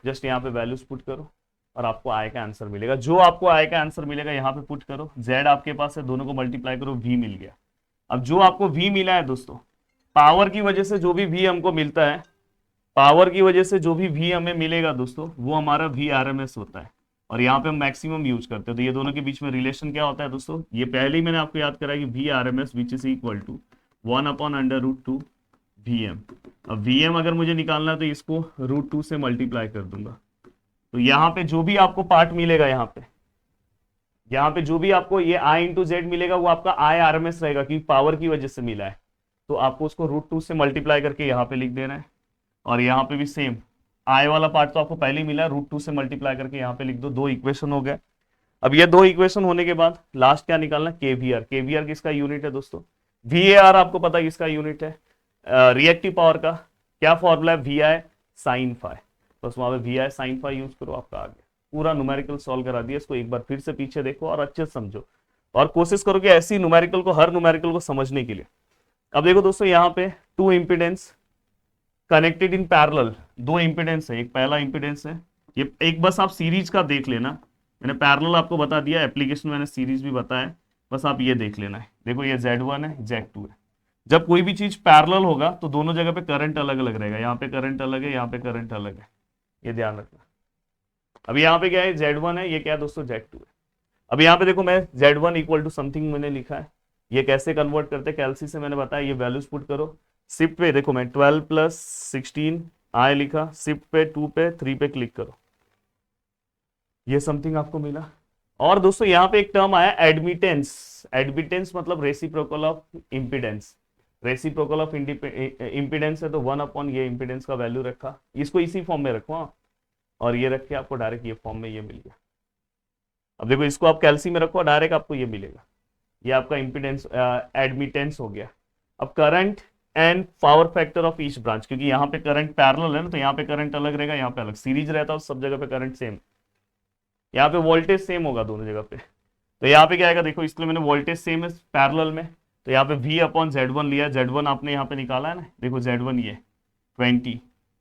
जस्ट यहाँ पे वैल्यूज पुट करो और आपको आई का आंसर मिलेगा। जो आपको आई का आंसर मिलेगा यहाँ पे पुट करो, जेड आपके पास है, दोनों को मल्टीप्लाई करो, वी मिल गया। अब जो आपको वी मिला है दोस्तों, पावर की वजह से जो भी वी हमको मिलता है, पावर की वजह से जो भी वी हमें मिलेगा दोस्तों, वो हमारा वी आर एम एस होता है, और यहाँ पे हम मैक्सिमम यूज करते हैं। तो ये दोनों के बीच में रिलेशन क्या होता है दोस्तों, ये पहले ही मैंने आपको याद कराया कि V R M S which is equal to 1 upon under root 2 V M. अब वी एम अगर मुझे निकालना है तो इसको रूट 2 से मल्टीप्लाई कर दूंगा। तो यहाँ पे जो भी आपको पार्ट मिलेगा, यहाँ पे जो भी आपको ये आई इंटू जेड मिलेगा, वो आपका आई आर एम एस रहेगा, क्योंकि पावर की वजह से मिला है। तो आपको उसको रूट 2 से मल्टीप्लाई करके यहाँ पे लिख देना है, और यहाँ पे भी सेम, आई वाला पार्ट तो आपको पहले ही मिला, रूट 2 से मल्टीप्लाई करके यहाँ पे लिख दो। दो इक्वेशन हो गए। अब ये दो इक्वेशन होने के बाद लास्ट क्या निकालना, केवीआर। केवीआर किसका यूनिट है दोस्तों, वीएआर आपको पता है किसका यूनिट है, रिएक्टिव पावर का क्या फॉर्मूला है, वी आई साइन फाई, बस वहां पे V I sine phi use करो, आपका आ गया। पूरा न्यूमेरिकल सॉल्व करा दिया। इसको एक बार फिर से पीछे देखो और अच्छे से समझो, और कोशिश करो कि ऐसी न्यूमेरिकल को, हर न्यूमेरिकल को समझने के लिए। अब देखो दोस्तों, यहाँ पे two impedance connected in parallel, दो इंपिडेंस है, एक पहला इंपिडेंस है, ये एक बस आप सीरीज का देख लेना, मैंने पैरेलल आपको बता दिया, एप्लीकेशन मैंने सीरीज भी बताया, बस आप ये देख लेना है। देखो ये Z1 है, Z2 है। जब कोई भी चीज पैरेलल होगा तो दोनों जगह पे करंट अलग अलग रहेगा, यहाँ पे करंट अलग है, यहाँ पे करंट अलग है, ये ध्यान रखना। अब यहाँ पे क्या है, Z1 है, ये क्या है दोस्तों, Z2 है। अब यहाँ पे देखो, मैं Z1 इक्वल टू समथिंग मैंने लिखा है, ये कैसे कन्वर्ट करते हैं कैलसी से मैंने बताया, ये वैल्यूज पुट करो। शिफ्ट पे देखो, मैं 12 प्लस 16 आई लिखा, शिफ्ट पे 2 पे 3 पे क्लिक करो, ये समथिंग आपको मिला। और दोस्तों यहाँ पे एक टर्म आया एडमिटेंस। एडमिटेंस मतलब reciprocal of impedance, reciprocal of impedance है तो 1 अपॉन ये इंपिडेंस का वैल्यू रखा, इसको इसी फॉर्म में रखो, हाँ, और ये रख के आपको डायरेक्ट ये फॉर्म में ये मिल गया। अब देखो इसको आप कैल्सी में रखो, डायरेक्ट आपको ये मिलेगा, ये आपका इंपिडेंस एडमिटेंस हो गया। अब current and power factor of each branch, क्योंकि यहाँ पे करंट पैरेलल है ना, तो यहाँ पे करंट अलग रहेगा, यहाँ पे अलग, सीरीज रहता है सब जगह पे करंट सेम, यहाँ पे वोल्टेज सेम होगा दोनों जगह पे। तो यहाँ पे क्या आएगा देखो, इसके लिए मैंने वोल्टेज सेम है पैरेलल में, तो यहाँ पे V अपॉन Z1 लिया, Z1 आपने यहाँ पे निकाला है ना, देखो Z1 ये 20,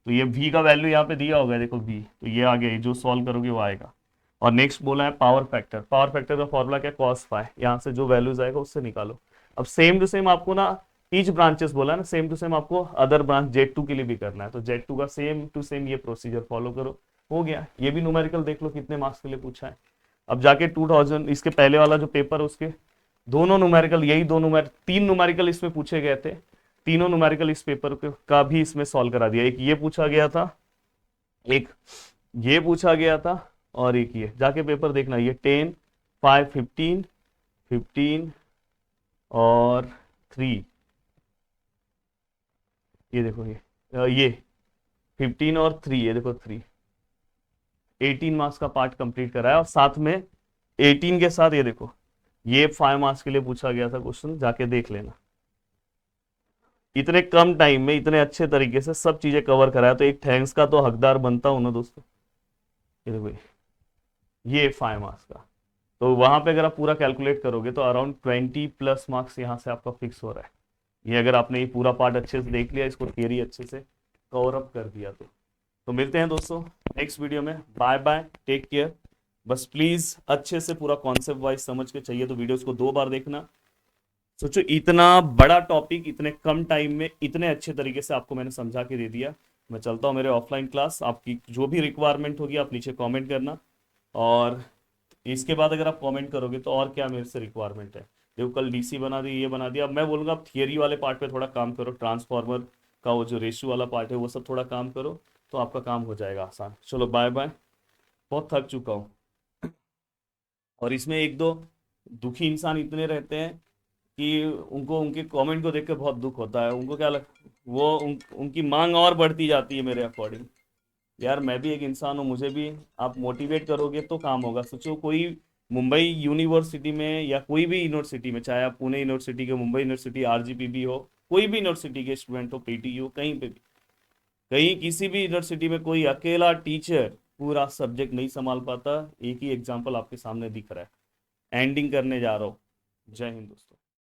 तो ये V का वैल्यू यहाँ पे दिया होगा देखो V, तो ये आ गया, जो सॉल्व करोगे वो आएगा। और नेक्स्ट बोला है पावर फैक्टर, पावर फैक्टर का फॉर्मूला क्या, कॉस फाई, यहाँ से जो वैल्यूज आएगा उससे निकालो। अब सेम टू सेम आपको ना ईच ब्रांचेस बोला है ना, सेम टू सेम आपको अदर ब्रांच Z2 के लिए भी करना है, तो Z2 का सेम टू सेम ये प्रोसीजर फॉलो करो, हो गया। ये भी न्यूमेरिकल देख लो कितने मार्क्स के लिए पूछा है। अब जाके 2000 इसके पहले वाला जो पेपर है उसके दोनों न्यूमेरिकल, यही दो तीन न्यूमेरिकल इसमें पूछे गए थे, तीनों न्यूमेरिकल इस पेपर का भी इसमें सॉल्व करा दिया। एक ये पूछा गया था, एक ये पूछा गया था, और एक ये जाके पेपर देखना, ये 10, 5, 15, 15 और 3, ये देखो ये 15 और 3, ये देखो 3, 18 मार्क्स का पार्ट कंप्लीट कराया, और साथ में 18 के साथ ये देखो ये 5 मार्क्स के लिए पूछा गया था क्वेश्चन, जाके देख लेना। इतने कम टाइम में इतने अच्छे तरीके से सब चीजें कवर कराया, तो एक थैंक्स का तो हकदार बनता हूं ना दोस्तों। ये देखो ये 5 मार्क्स का, तो वहां पे अगर आप पूरा कैलकुलेट करोगे तो अराउंड 20+ मार्क्स यहाँ से आपका फिक्स हो रहा है। ये अगर आपने ये पूरा पार्ट अच्छे से देख लिया, इसको थियरी अच्छे से कवर अप कर दिया तो मिलते हैं दोस्तों नेक्स्ट वीडियो में। Bye bye, take care. बस प्लीज अच्छे से पूरा कॉन्सेप्ट वाइज समझ के चाहिए तो वीडियोस को 2 बार देखना। सोचो इतना बड़ा टॉपिक इतने कम टाइम में इतने अच्छे तरीके से आपको मैंने समझा के दे दिया। मैं चलता हूँ मेरे ऑफलाइन क्लास, आपकी जो भी रिक्वायरमेंट होगी आप नीचे कमेंट करना, और इसके बाद अगर आप कमेंट करोगे तो और क्या मेरे से रिक्वायरमेंट है, देखो कल डीसी बना दी, ये बना दिया। अब मैं बोलूँगा आप थियरी वाले पार्ट पे थोड़ा काम करो, ट्रांसफार्मर का वो जो रेशियो वाला पार्ट है वो सब थोड़ा काम करो, तो आपका काम हो जाएगा आसान। चलो बाय बाय, बहुत थक चुका हूँ। और इसमें एक दो दुखी इंसान इतने रहते हैं कि उनको उनके कमेंट को देख के बहुत दुख होता है, उनको क्या लग वो उनकी मांग और बढ़ती जाती है मेरे अकॉर्डिंग। यार मैं भी एक इंसान हूँ, मुझे भी आप मोटिवेट करोगे तो काम होगा। सोचो कोई मुंबई यूनिवर्सिटी में या कोई भी यूनिवर्सिटी में, चाहे आप पुणे यूनिवर्सिटी के, मुंबई यूनिवर्सिटी, आरजीपीबी हो, कोई भी यूनिवर्सिटी के स्टूडेंट हो, पीटीयू, कहीं पे भी, कहीं किसी भी यूनिवर्सिटी में कोई अकेला टीचर पूरा सब्जेक्ट नहीं संभाल पाता। एक ही एग्जाम्पल आपके सामने दिख रहा है, एंडिंग करने जा रहा हूँ। जय हिंद दोस्तों।